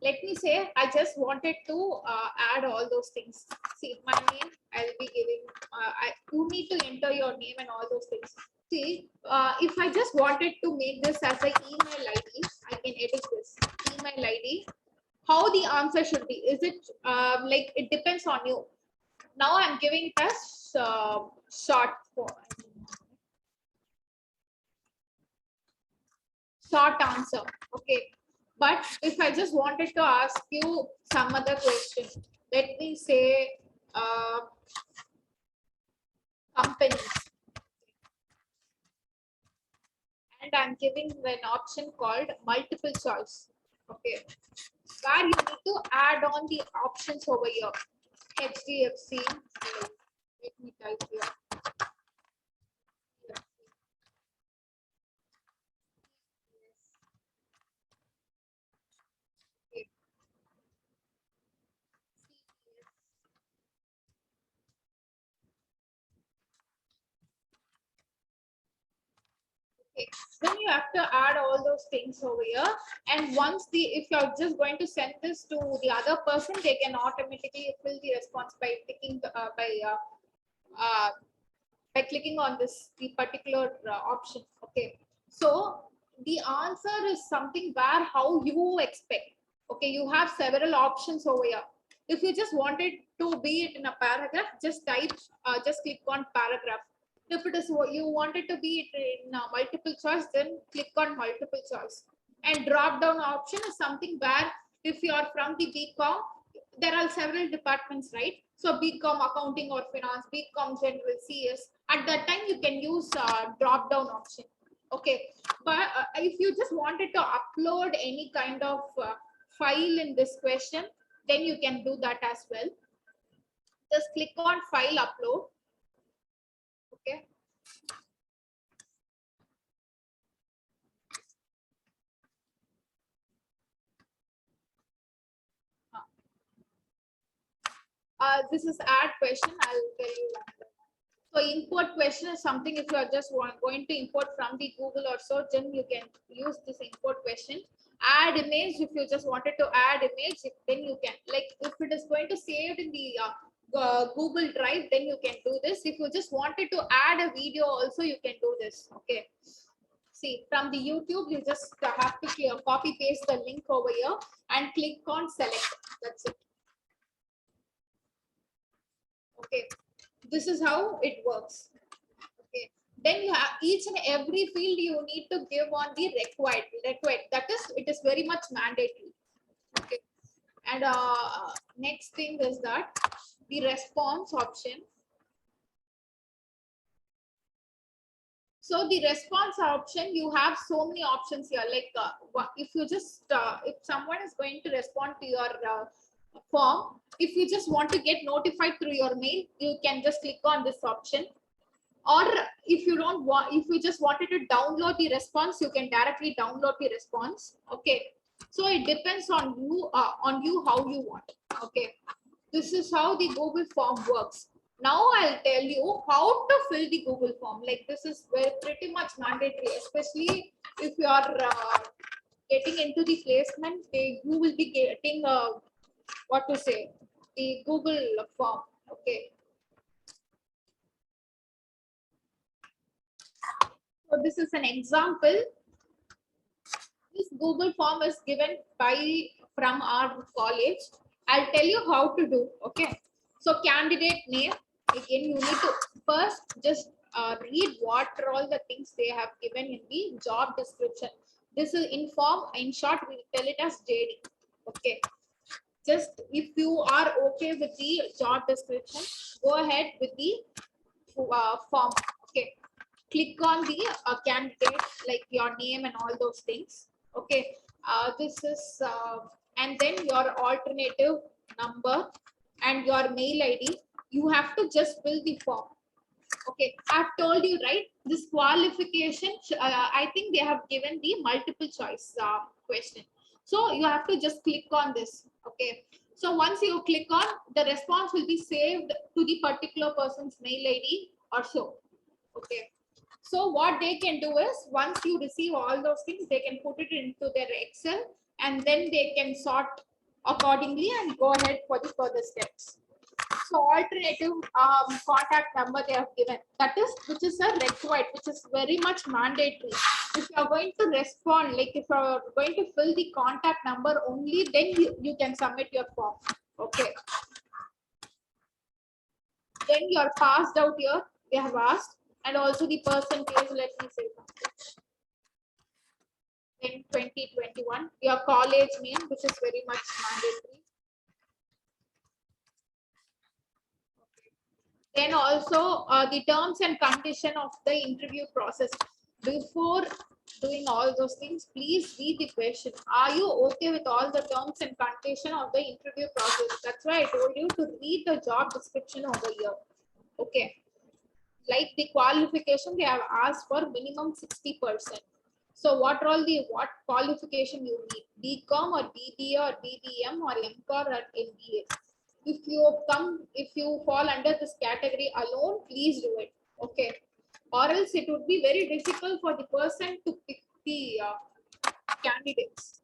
Let me say, I just wanted to add all those things. See, my name, I'll be giving, you need to enter your name and all those things. See, if I just wanted to make this as an email ID, I can edit this email ID. How the answer should be, is it like, it depends on you. Now I'm giving it as short form. Short answer. Okay. But if I just wanted to ask you some other question, let me say companies. giving an option called multiple choice. Okay, where you need to add on the options over here. HDFC. Let me type here. Then you have to add all those things over here, and once if you're just going to send this to the other person, they can automatically fill the response by clicking by clicking on the particular option. Okay, so the answer is something where how you expect. Okay, you have several options over here. If you just wanted to be it in a paragraph, just type, just click on paragraph. If it is what you wanted to be in multiple choice, then click on multiple choice. And drop down option is something where if you are from the BCom, there are several departments, right? So BCom accounting or finance, BCom general, CS. At that time, you can use drop down option. Okay, but if you just wanted to upload any kind of file in this question, then you can do that as well. Just click on file upload. Okay. This is add question. I'll tell you that. So import question is something if you are just going to import from the Google or so, then you can use this import question. Add image, if you just wanted to add image, then you can. Like if it is going to save in the Google Drive, then you can do this. If you just wanted to add a video also, you can do this. Okay. See, from the YouTube, you just have to copy paste the link over here and click on select. That's it. Okay, this is how it works. Okay, then you have each and every field you need to give on the required. That is, it is very much mandatory. Okay, and next thing is that the response option. So the response option, you have so many options here. Like if you just if someone is going to respond to your form, if you just want to get notified through your mail, you can just click on this option. Or if you don't want, if you just wanted to download the response, you can directly download the response. Okay, so it depends on you how you want. Okay, this is how the Google form works. Now I'll tell you how to fill the Google form. Like this is pretty much mandatory, especially if you are getting into the placement, you will be getting what to say, the Google form. Okay. So this is an example. This Google form is given from our college. I'll tell you how to do. Okay. So candidate name, again, you need to first just read what are all the things they have given in the job description. This is in form. In short, we tell it as JD. Okay. Just if you are okay with the job description, go ahead with the form. Okay, click on the candidate, like your name and all those things. Okay, this is and then your alternative number and your mail ID. You have to just fill the form. Okay, I've told you, right? This qualification, I think they have given the multiple choice question. So you have to just click on this. Okay. So once you click on, the response will be saved to the particular person's mail ID or so. Okay. So what they can do is once you receive all those things, they can put it into their Excel and then they can sort accordingly and go ahead for the further steps. So alternative contact number they have given, that is, which is a required, which is very much mandatory. If you are going to respond, like if you are going to fill the contact number only, then you can submit your form. Okay. Then you are passed out here, they have asked, and also the percentage, let me say in 2021, your college name, which is very much mandatory. Then also the terms and condition of the interview process. Before doing all those things, please read the question. Are you okay with all the terms and condition of the interview process? That's why I told you to read the job description over here. Okay. Like the qualification, they have asked for minimum 60%. So what qualification you need? BCom or BBA or BBM or MCOR or MBA. If you fall under this category alone, please do it. Okay. Or else it would be very difficult for the person to pick the candidates.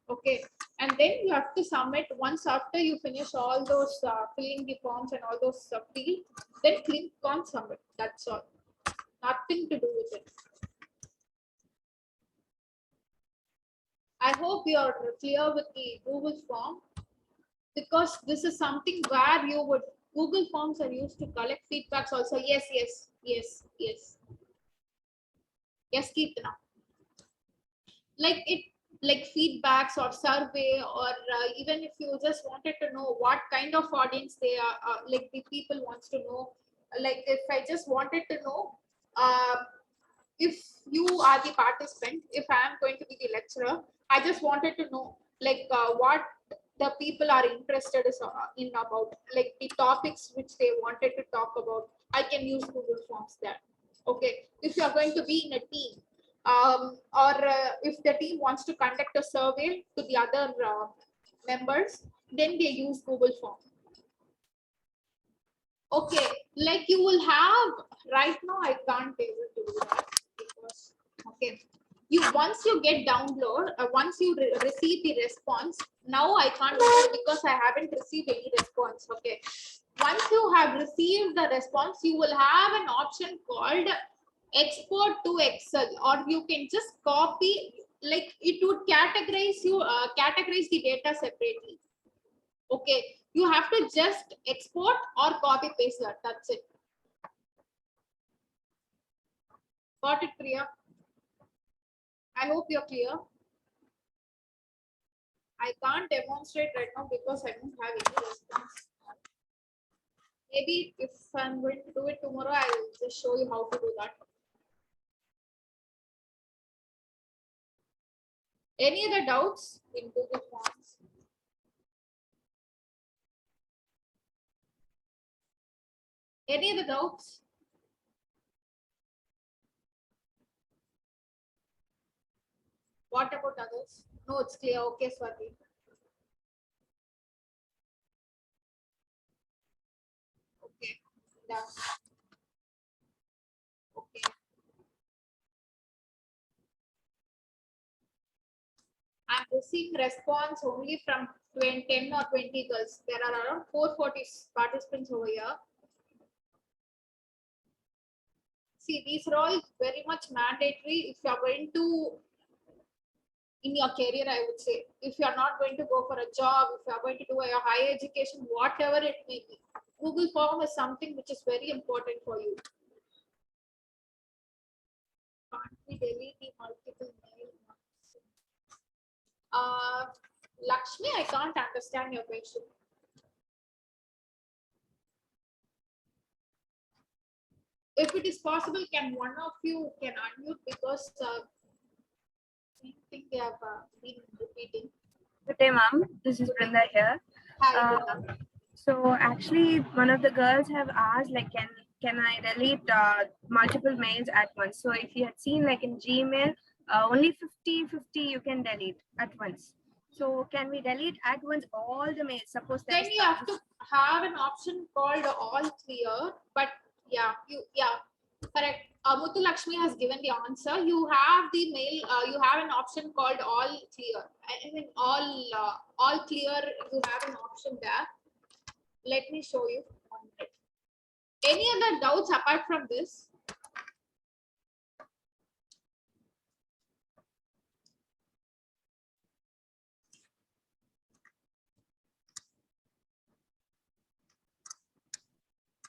Okay. And then you have to submit once after you finish all those filling the forms and all those field, then click on submit. That's all. Nothing to do with it. I hope you are clear with the Google form, because this is something where you would, Google forms are used to collect feedbacks also. Yes, Kirtana. Like feedbacks or survey, or even if you just wanted to know what kind of audience they are, like the people wants to know. Like if I just wanted to know, if you are the participant, if I am going to be the lecturer, I just wanted to know like what the people are interested in about, like the topics which they wanted to talk about. I can use Google Forms there. Okay. If you are going to be in a team, or if the team wants to conduct a survey to the other members, then they use Google Form. Okay, like you will have, right now I can't able to do that because, okay, once you get download, once you receive the response, now I can't do it because I haven't received any response. Okay, once you have received the response, you will have an option called export to Excel, or you can just copy, like it would categorize the data separately. Okay, you have to just export or copy paste that. That's it. Got it, Priya? I hope you're clear. I can't demonstrate right now because I don't have any response. Maybe if I'm going to do it tomorrow, I will just show you how to do that. Any other doubts in Google Forms? Any other doubts? What about others? No, it's clear. Okay, Swati. Okay, done. Okay. I'm receiving response only from 10 or 20 girls. There are around 440 participants over here. See, these are all very much mandatory if you are going to, in your career, I would say, if you are not going to go for a job, if you are going to do a higher education, whatever it may be, Google Form is something which is very important for you. Can't we delete the multiple mail? Lakshmi, I can't understand your question. If it is possible, can one of you can unmute, because I think they have been repeating. Good day, ma'am. This is Brinda here. Hi, Brinda. So actually, one of the girls have asked, like, can I delete multiple mails at once? So if you had seen, like in Gmail, only 50 you can delete at once. So can we delete at once all the mails? Suppose Then you have to have an option called all clear. But yeah, correct. Muthu Lakshmi has given the answer. You have the mail. You have an option called all clear. I mean all clear. You have an option there. Let me show you. Any other doubts apart from this?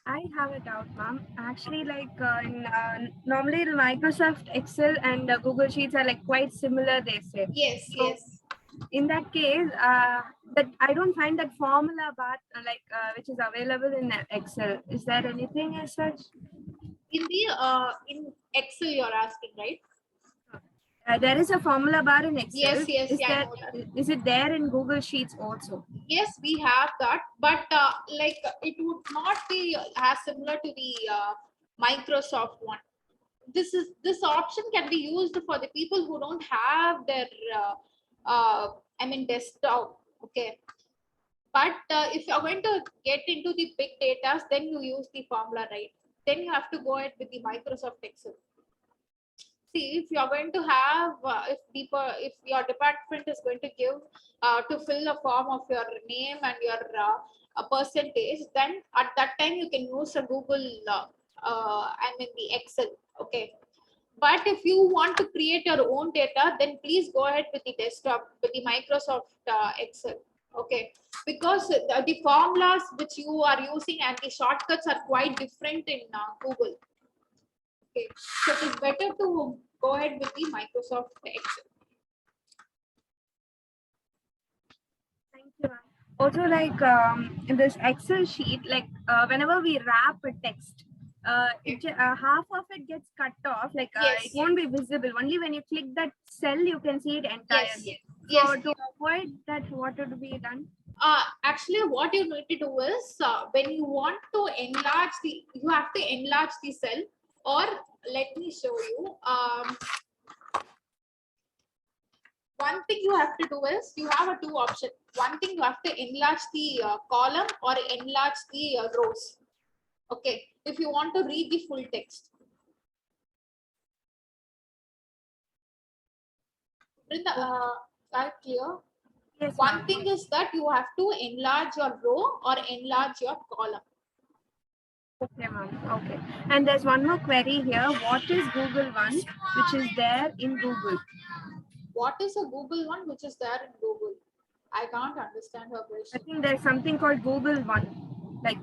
I have a doubt, ma'am. Actually, like normally the Microsoft Excel and Google Sheets are like quite similar, they say. Yes, So, yes. in that case, that I don't find that formula bar which is available in Excel. Is there anything as such? In the in Excel, you're asking, right? There is a formula bar in Excel. Yes, yes, Is yeah, I that know that. is it there in Google Sheets also? Yes, we have that, but like it would not be as similar to the Microsoft one. This option can be used for the people who don't have their I mean desktop. Okay, but if you're going to get into the big data, then you use the formula, right? Then you have to go ahead with the Microsoft Excel. See, if you're going to have if your department is going to give to fill a form of your name and your a percentage, then at that time you can use a Google I mean the Excel. Okay, but if you want to create your own data, then please go ahead with the desktop with the Microsoft Excel. Okay, because the formulas which you are using and the shortcuts are quite different in Google. Okay, so it is better to go ahead with the Microsoft Excel. Thank you, ma'am. Also, like in this Excel sheet, like whenever we wrap a text, half of it gets cut off. Like Yes. it won't be visible. Only when you click that cell, you can see it Yes. entirely. Yes. So to avoid that, what would be done? Actually, what you need to do is when you want to enlarge you have to enlarge the cell, or let me show you. One thing you have to do is you have a two option. One thing you have to enlarge the column or enlarge the rows. Okay, if you want to read the full text. Brinda, are clear? Yes, One ma'am. thing is that you have to enlarge your row or enlarge your column. Okay, ma'am. Okay. And there's one more query here. What is Google One, which is there in Google? What is a Google one which is there in Google? I can't understand her I question. think there's something called Google One, like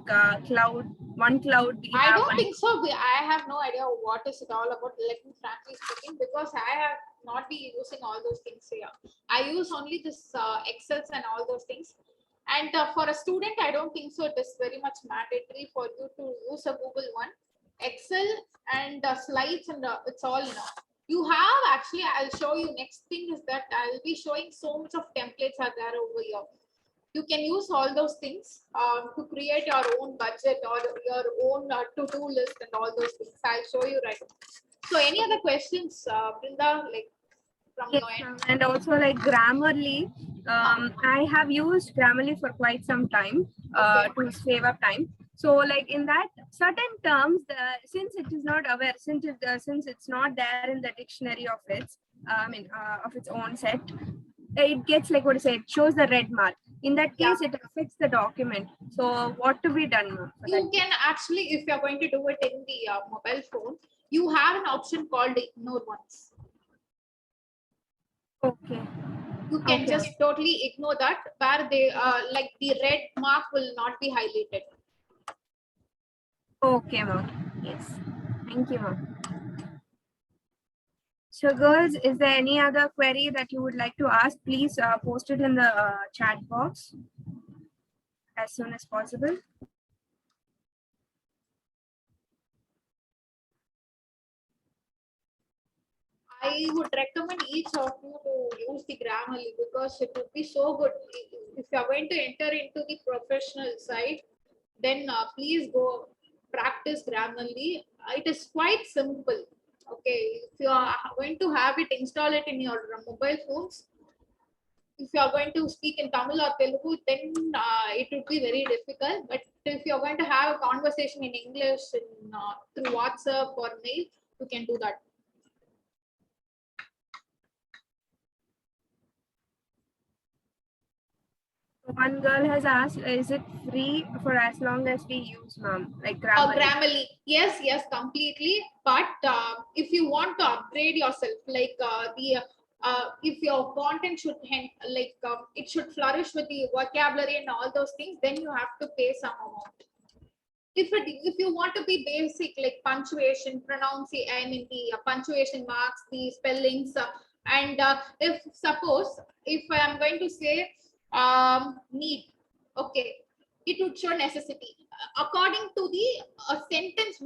cloud, one cloud. I don't think so. I have no idea what is it all about. Let me frankly speaking, because I have not been using all those things here. I use only this Excels and all those things. And for a student, I don't think so. It is very much mandatory for you to use a Google one, Excel and slides, and it's all enough. You have actually, I'll show you. Next thing is that I'll be showing so much of templates are there over here. You can use all those things to create your own budget or your own to-do list and all those things. I'll show you right now. So any other questions, Brinda, like from Yes, your end? and also like Grammarly, I have used Grammarly for quite some time to save up time. So like in that certain terms, since it is not aware, since it's not there in the dictionary of its, of its own set, it gets like what to say, it shows the red mark. In that case, it affects the document. So what to be done, ma'am, for You that? can actually, if you're going to do it in the mobile phone, you have an option called ignore once. Okay. You can Okay. just totally ignore that, where they like the red mark will not be highlighted. Okay, ma'am. Yes. Thank you, ma'am. So girls, is there any other query that you would like to ask? Please post it in the chat box as soon as possible. I would recommend each of you to use the Grammarly because it would be so good. If you are going to enter into the professional side, then please go practice Grammarly. It is quite simple. Okay, if you are going to have it, install it in your mobile phones. If you are going to speak in Tamil or Telugu, then it would be very difficult. But if you are going to have a conversation in English through WhatsApp or mail, you can do that. One girl has asked, is it free for as long as we use, ma'am? Like Grammarly. Grammarly, yes, yes, completely. But if you want to upgrade yourself, like if your content should it should flourish with the vocabulary and all those things, then you have to pay some amount. If you want to be basic, like punctuation, pronunciation, I mean the punctuation marks, the spellings, and if suppose if I am going to say need, okay, it would show necessity according to the sentence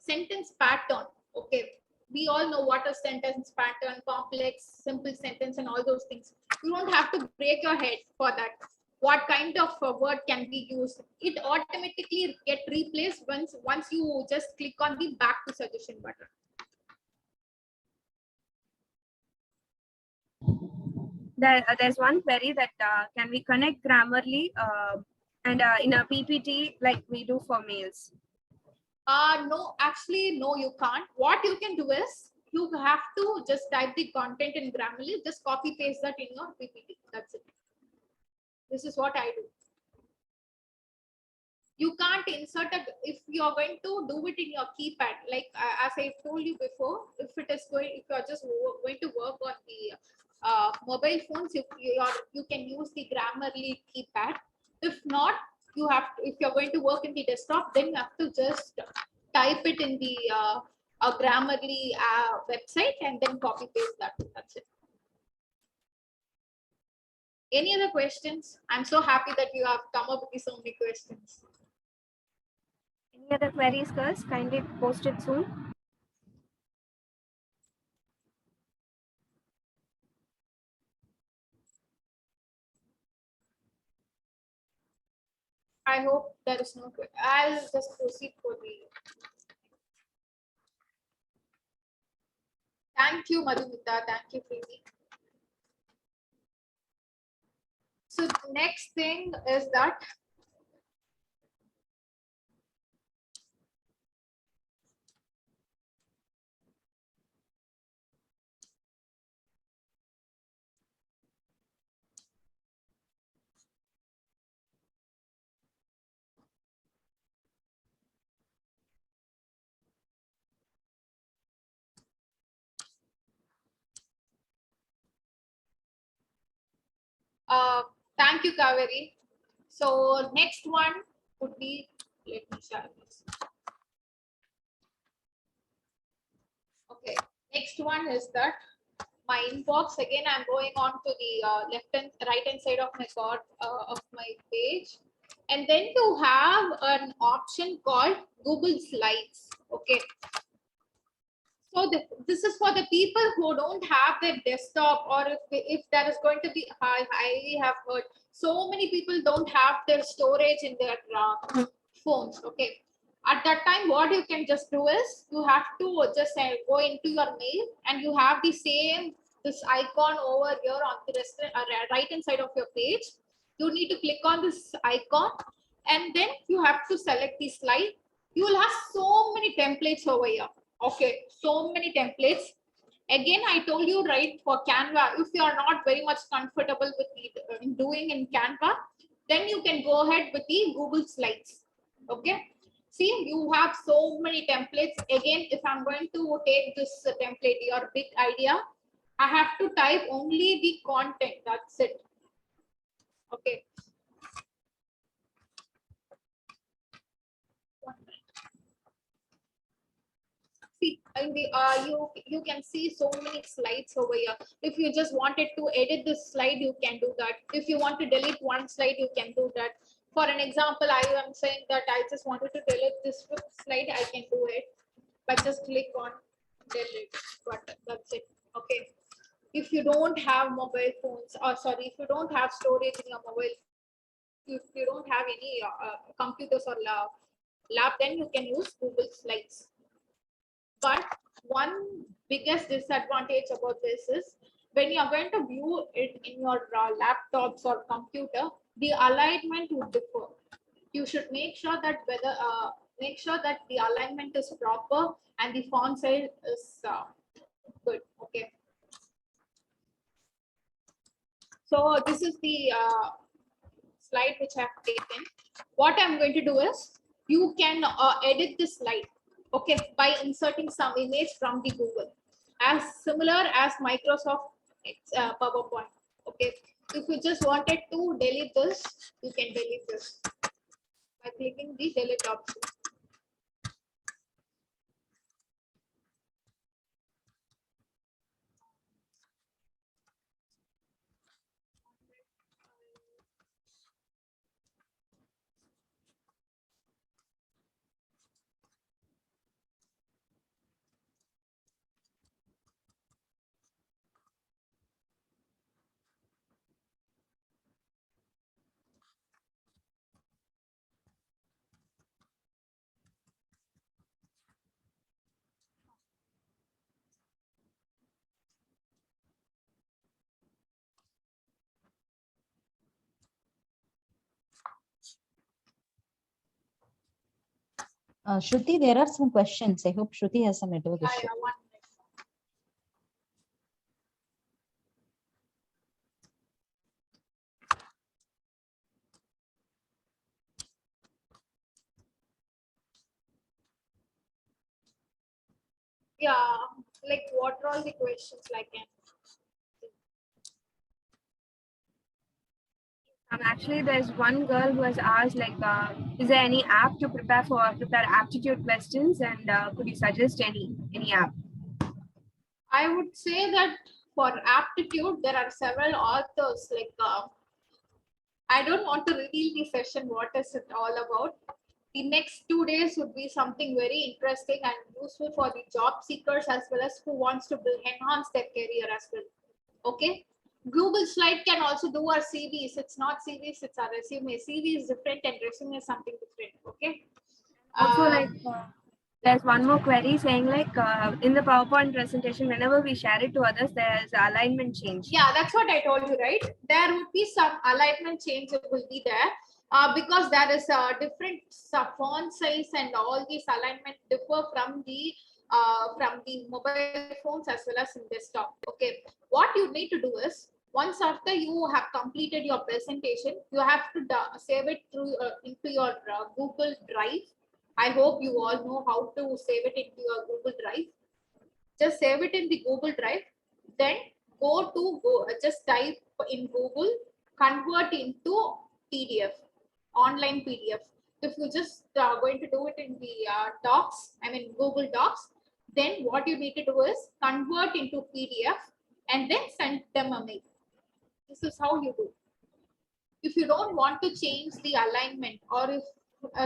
sentence pattern. Okay, we all know what a sentence pattern, complex, simple sentence, and all those things. You don't have to break your head for that. What kind of word can be used? It automatically get replaced once you just click on the back to suggestion button. There's one query that can we connect Grammarly and in a PPT like we do for mails? No, actually, no, you can't. What you can do is you have to just type the content in Grammarly, just copy paste that in your PPT. That's it. This is what I do. You can't insert it if you're going to do it in your keypad. Like as I told you before, if you're just going to work on the mobile phones, you can use the Grammarly keypad. If not, you have to, if you're going to work in the desktop, then you have to just type it in the Grammarly website and then copy paste that. That's it. Any other questions? I'm so happy that you have come up with so many questions. Any other queries, girls? Kindly post it soon. I hope there is no question. I'll just proceed for the. Thank you, Madhumita. Thank you, Preeti. So next thing is that thank you, Kaveri. So next one would be, let me share this. Okay, next one is that my inbox. Again, I'm going on to the right hand side of my page, and then you have an option called Google Slides. Okay. So this is for the people who don't have their desktop, or if there is going to be, I have heard so many people don't have their storage in their phones. Okay. At that time, what you can just do is you have to just go into your mail and you have the same, this icon over here on the right hand side of your page. You need to click on this icon and then you have to select the slide. You will have so many templates over here. Okay, so many templates. Again, I told you, right, for Canva, if you are not very much comfortable with doing in Canva, then you can go ahead with the Google Slides. Okay, see, you have so many templates. Again, if I'm going to take this template, your big idea, I have to type only the content. That's it. Okay. See, in the you can see so many slides over here. If you just wanted to edit this slide, you can do that. If you want to delete one slide, you can do that. For an example, I am saying that I just wanted to delete this slide, I can do it, but just click on delete button. That's it. Okay. If you don't have mobile phones, or sorry, if you don't have storage in your mobile, if you don't have any computers or lab, then you can use Google Slides. But one biggest disadvantage about this is when you are going to view it in your laptops or computer, the alignment would differ. You should make sure that the alignment is proper and the font size is good. Okay. So this is the slide which I have taken. What I'm going to do is you can edit this slide. Okay, by inserting some image from the Google, as similar as Microsoft PowerPoint. Okay, if you just wanted to delete this, you can delete this by clicking the delete option. Shruti, there are some questions. I hope Shruti has some network issue. Yeah, one minute. Yeah, like what are all the questions like? Actually, there's one girl who has asked, like, is there any app to prepare aptitude questions, and could you suggest any app? I would say that for aptitude, there are several authors. Like I don't want to reveal the session. What is it all about? The next 2 days would be something very interesting and useful for the job seekers as well as who wants to enhance their career as well. Okay. Google Slide can also do our CVs. It's not CVs, it's our resume. CV is different and resume is something different. Okay. Also, there's one more query saying, like, in the PowerPoint presentation, whenever we share it to others, there's alignment change. Yeah, that's what I told you, right? There would be some alignment change that will be there because there is a different font size and all these alignment differ from the mobile phones as well as in desktop. Okay, what you need to do is once after you have completed your presentation, you have to save it through into your Google Drive. I hope you all know how to save it into your Google Drive. Just save it in the Google Drive. Then just type in Google, convert into PDF, online PDF. If you just going to do it in the Docs, I mean Google Docs, then what you need to do is convert into PDF and then send them a mail. This is how you do. If you don't want to change the alignment, or if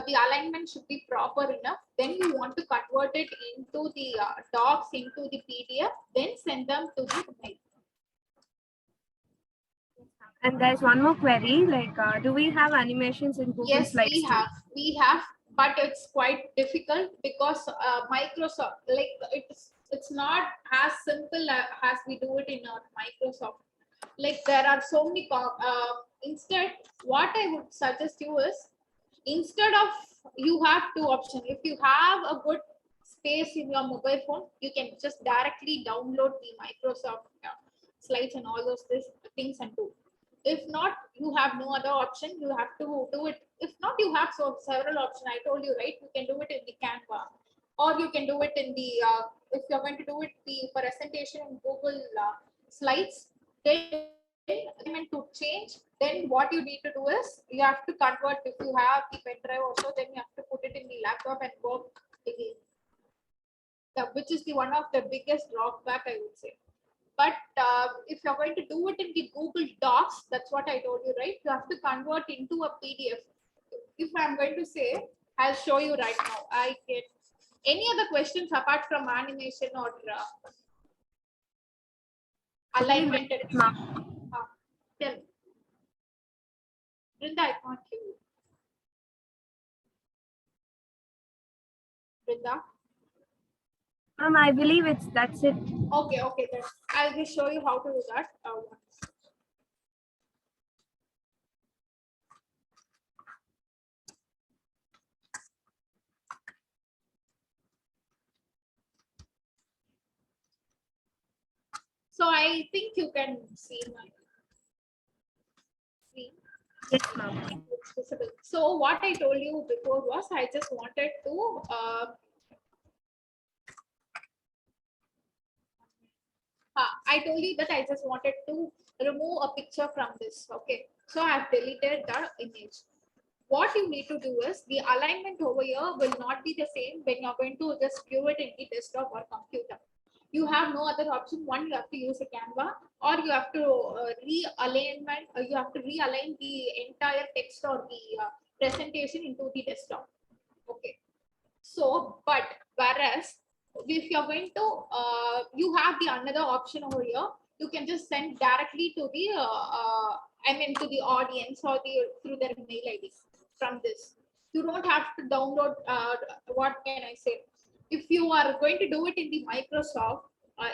the alignment should be proper enough, then you want to convert it into the docs, into the PDF, then send them to the mail. And there's one more query, like, do we have animations in Google Yes, Slides? we have, but it's quite difficult because Microsoft, like it's not as simple as we do it in our Microsoft. Like there are so many, instead what I would suggest you is, instead of, you have two options. If you have a good space in your mobile phone, you can just directly download the Microsoft slides and all those things and do. If not, you have no other option. You have to do it. If not, you have several options. I told you, right? You can do it in the Canva, or you can do it in the, if you're going to do it the presentation in Google Slides, then to change, then what you need to do is you have to convert. If you have the pen drive also, then you have to put it in the laptop and work again. Which is the one of the biggest drawback, I would say. But if you're going to do it in the Google Docs, that's what I told you, right? You have to convert into a PDF. If I'm going to say, I'll show you right now. I get any other questions apart from animation or alignment? Tell me. Brinda, I can't hear you. Brinda? I believe that's it. Okay, then I'll just show you how to do that. So I think you can see my screen. Yes, ma'am. It's visible. So what I told you before was I just wanted to I told you that I just wanted to remove a picture from this. Okay, so I've deleted the image. What you need to do is the alignment over here will not be the same when you're going to just view it in the desktop or computer. You have no other option. One, you have to use a Canva, or you have to realign the entire text or the presentation into the desktop. Okay. So, but whereas if you're going to, you have the another option over here. You can just send directly to the, to the audience or through their mail ID from this. You don't have to download. What can I say? If you are going to do it in the Microsoft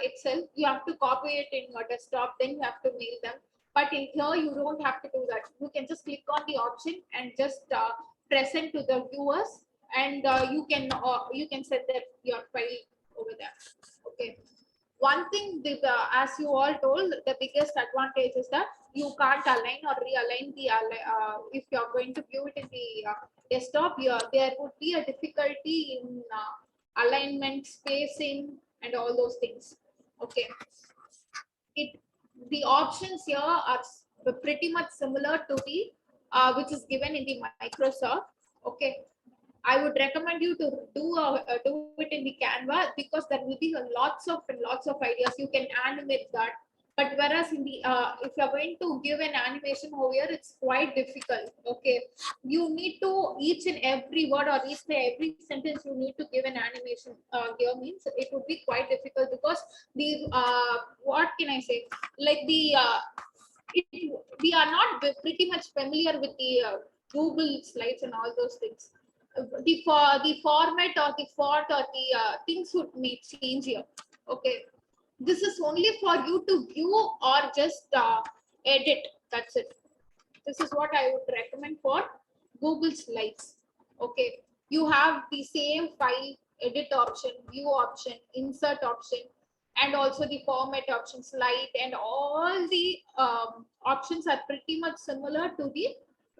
Excel, you have to copy it in your desktop. Then you have to mail them. But in here, you don't have to do that. You can just click on the option and just present to the viewers and you can set that your file over there. Okay. One thing that, as you all told, the biggest advantage is that you can't align or realign the if you are going to view it in the desktop. There would be a difficulty in alignment, spacing, and all those things. Okay. The options here are pretty much similar to the which is given in the Microsoft. Okay. I would recommend you to do it in the Canva, because there will be lots of ideas. You can animate that. But whereas in the if you're going to give an animation over here, it's quite difficult. Okay, you need to each and every word or every sentence you need to give an animation. Here means it would be quite difficult, because the what can I say? Like the we are not pretty much familiar with the Google slides and all those things. The format or the font or the things would may change here. Okay, this is only for you to view or just edit. That's it. This is what I would recommend for Google Slides. Okay, you have the same file edit option, view option, insert option, and also the format option, slide, and all the options are pretty much similar to the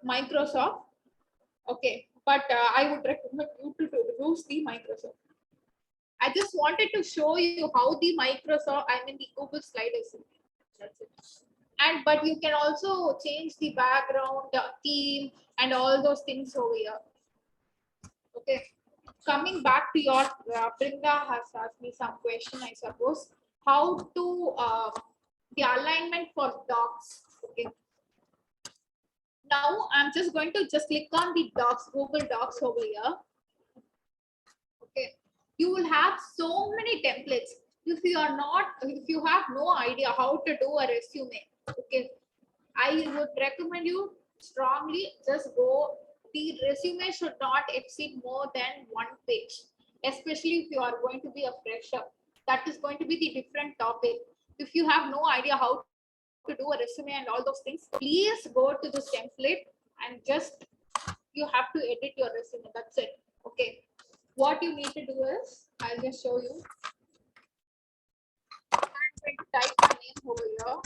Microsoft. Okay, but I would recommend you to use the Microsoft. I just wanted to show you how the Microsoft, the Google slide is. That's it. And but you can also change the background, theme, and all those things over here. Okay, coming back to your Brinda has asked me some question, I suppose. How to the alignment for docs. Okay. Now I'm just going to click on the docs, Google Docs over here. Okay, you will have so many templates. If you have no idea how to do a resume, okay, I would recommend you strongly just go. The resume should not exceed more than 1 page, especially if you are going to be a fresher. That is going to be the different topic. If you have no idea how to do a resume and all those things, please go to this template and just you have to edit your resume. That's it. Okay, what you need to do is, I'll just show you. I'm going to type my name over here.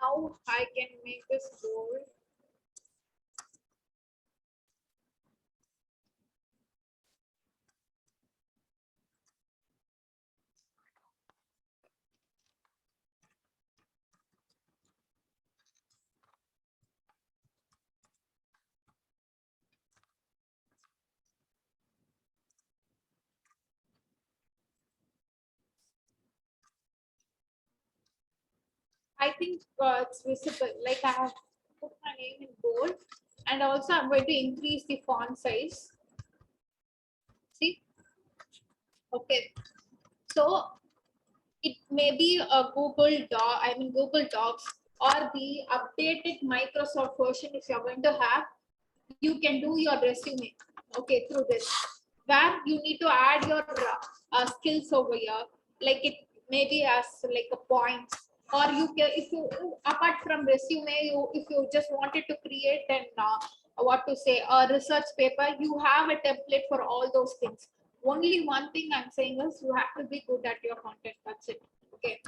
Now I can make this bold. I think it's visible. Like I have put my name in bold, and also I'm going to increase the font size. See? Okay. So it may be a Google Docs or the updated Microsoft version. If you're going to have, you can do your resume. Okay, through this, where you need to add your skills over here, like it maybe as like a points, or you can, if you apart from resume, if you just wanted to create an what to say, a research paper, you have a template for all those things. Only one thing I'm saying is you have to be good at your content. That's it. Okay,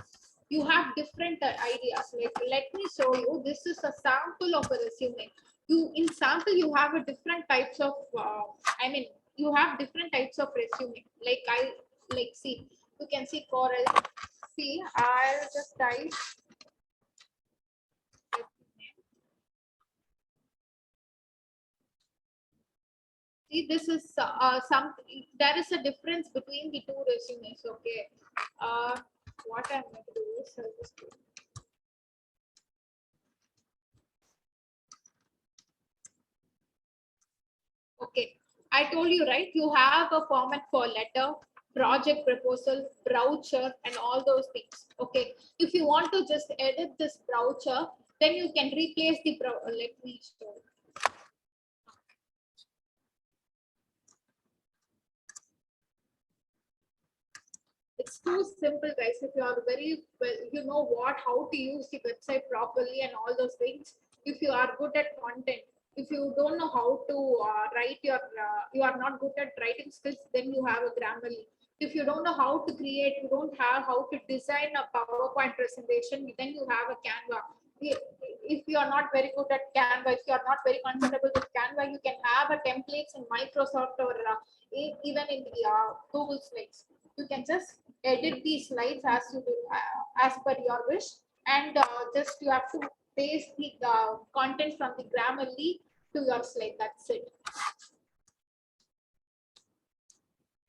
you have different ideas. Like let me show you. This is a sample of a resume. In sample you have a different types of you have different types of resume. See, you can see Corel. See, I'll just type see, this is there is a difference between the two resumes. Okay, what I'm going to do is I'll just do. Okay, I told you, right? You have a format for letter, project proposal, brochure, and all those things. Okay, if you want to just edit this brochure, then you can replace the let me show. It's too simple, guys. If you are very well, you know how to use the website properly and all those things. If you are good at content, if you don't know how to write you are not good at writing skills, then you have a Grammarly. If you don't know how to create, you don't have how to design a PowerPoint presentation, then you have a Canva. If you are not very good at Canva, if you are not very comfortable with Canva, you can have a templates in Microsoft or even in the Google Slides. You can just edit the slides as you do, as per your wish, and just you have to paste the content from the Grammarly to your slide. That's it.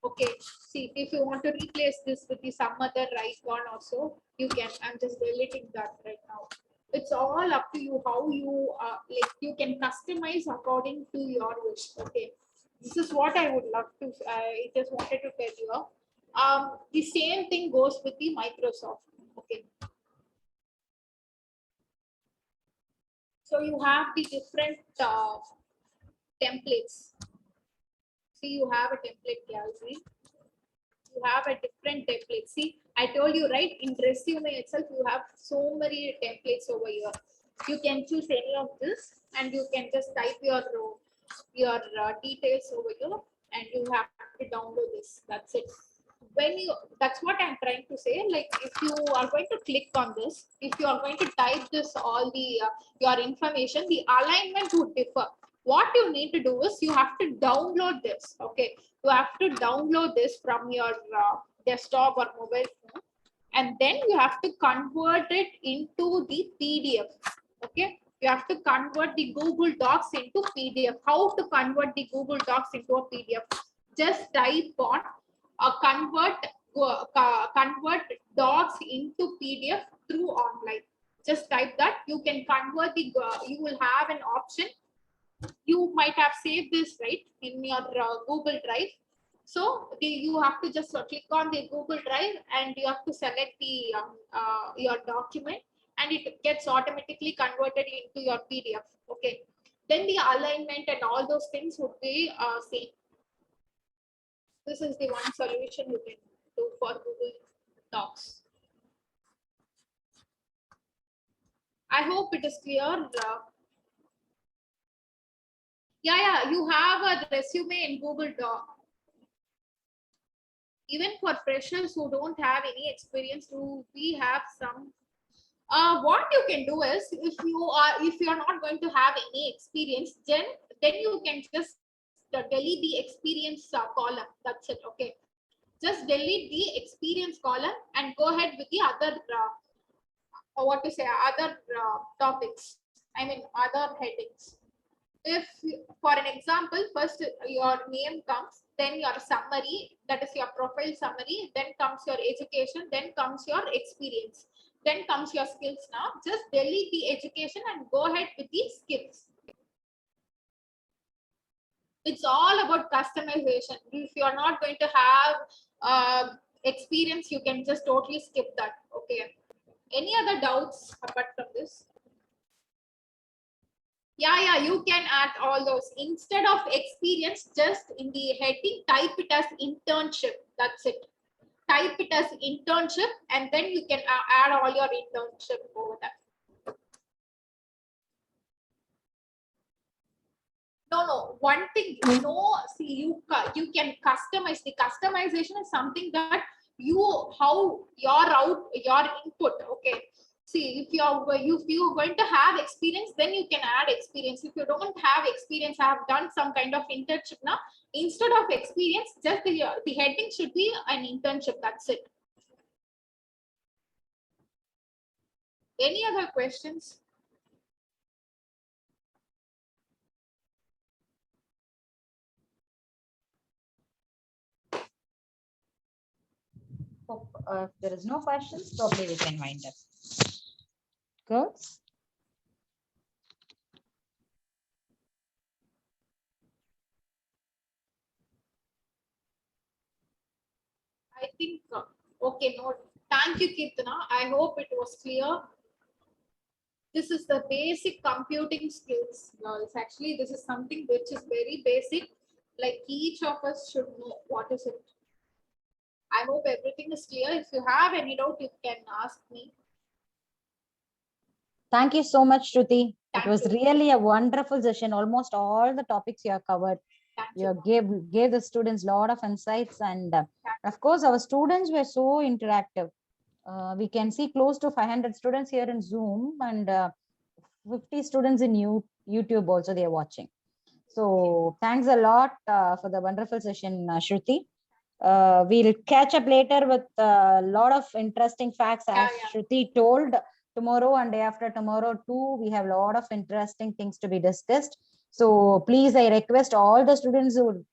Okay, see, if you want to replace this with the some other icon also, you can. I'm just deleting that right now. It's all up to you how you like. You can customize according to your wish. Okay, this is what I would love to. I just wanted to tell you. The same thing goes with the Microsoft. Okay. So you have the different templates. See, you have a template gallery. You have a different template. See, I told you, right? In resume itself, you have so many templates over here. You can choose any of this, and you can just type your details over here, and you have to download this. That's it. That's what I'm trying to say. Like, if you are going to click on this, if you are going to type this all the your information, the alignment would differ. What you need to do is you have to download this. Okay, you have to download this from your desktop or mobile phone, and then you have to convert it into the PDF. Okay, you have to convert the Google Docs into PDF. How to convert the Google Docs into a PDF? Just type on convert docs into PDF through online. Just type that. You can convert the. You will have an option. You might have saved this right in your Google Drive. So you have to just click on the Google Drive and you have to select the your document, and it gets automatically converted into your PDF. Okay. Then the alignment and all those things would be same. This is the one solution you can do for Google Docs. I hope it is clear. Yeah, you have a resume in Google Doc. Even for freshers who don't have any experience, we have some. What you can do is, if you are not going to have any experience, then you can just delete the experience column. That's it. Okay, just delete the experience column and go ahead with the other other topics. I mean other headings. If for an example, first your name comes, then your summary, that is your profile summary, then comes your education, then comes your experience, then comes your skills. Now just delete the education and go ahead with the skills. It's all about customization. If you are not going to have experience, you can just totally skip that. Okay, any other doubts apart from this? Yeah, you can add all those. Instead of experience, just in the heading, type it as internship. That's it. Type it as internship, and then you can add all your internship over that. No. One thing, see, you can customize. The customization is something that how your input. Okay. See, if you're going to have experience, then you can add experience. If you don't have experience, I have done some kind of internship now. Instead of experience, just the heading should be an internship. That's it. Any other questions? If there is no questions, probably we can wind up. Girls? I think, okay, no, thank you, Kirtana. I hope it was clear. This is the basic computing skills, girls. Actually, this is something which is very basic. Like each of us should know what is it. I hope everything is clear. If you have any doubt, you can ask me. Thank you so much, Shruti. It Thank was you. really a wonderful session. Almost all the topics you have covered. Thank You you. gave the students a lot of insights, and of course, our students were so interactive. We can see close to 500 students here in Zoom, and 50 students in YouTube also they are watching. So thanks a lot for the wonderful session, Shruti. We'll catch up later with a lot of interesting facts, as Shruti told. Tomorrow and day after tomorrow too, we have a lot of interesting things to be discussed. So please, I request all the students who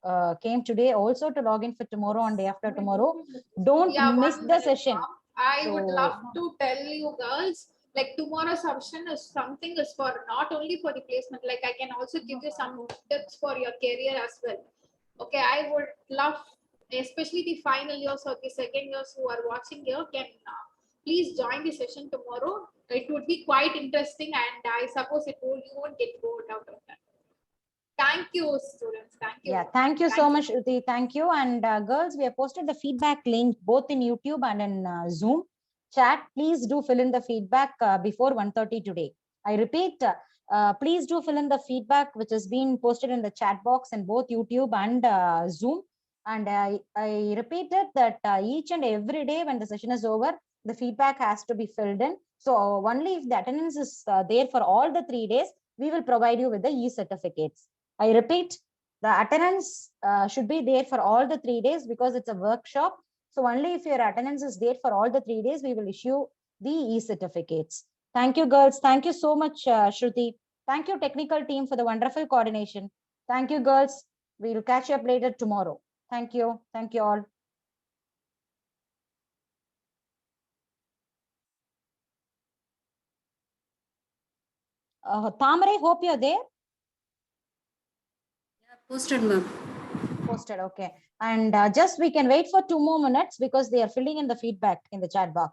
came today also to log in for tomorrow and day after tomorrow. Don't miss one the minute, session. ma'am. I would So- love to tell you girls, like tomorrow's session is something is for not only for the placement, like I can also give you some tips for your career as well. Okay, I would love, especially the final years or the second years who are watching here, can please join the session tomorrow. It would be quite interesting, and I suppose you won't get bored out of that. Thank you, students. Thank you. Yeah, thank you so much, Shruti. Thank you. And girls, we have posted the feedback link both in YouTube and in Zoom chat. Please do fill in the feedback before 1:30 today. I repeat, please do fill in the feedback which has been posted in the chat box in both YouTube and Zoom. And I repeated that each and every day when the session is over, the feedback has to be filled in. So only if the attendance is there for all the 3 days, we will provide you with the e-certificates. I repeat, the attendance should be there for all the 3 days because it's a workshop. So only if your attendance is there for all the 3 days, we will issue the e-certificates. Thank you, girls. Thank you so much, Shruti. Thank you, technical team, for the wonderful coordination. Thank you, girls. We'll catch you up later tomorrow. Thank you. Thank you all. Tamare, hope you're there. Posted, ma'am. Posted, okay. And just we can wait for 2 more minutes because they are filling in the feedback in the chat box.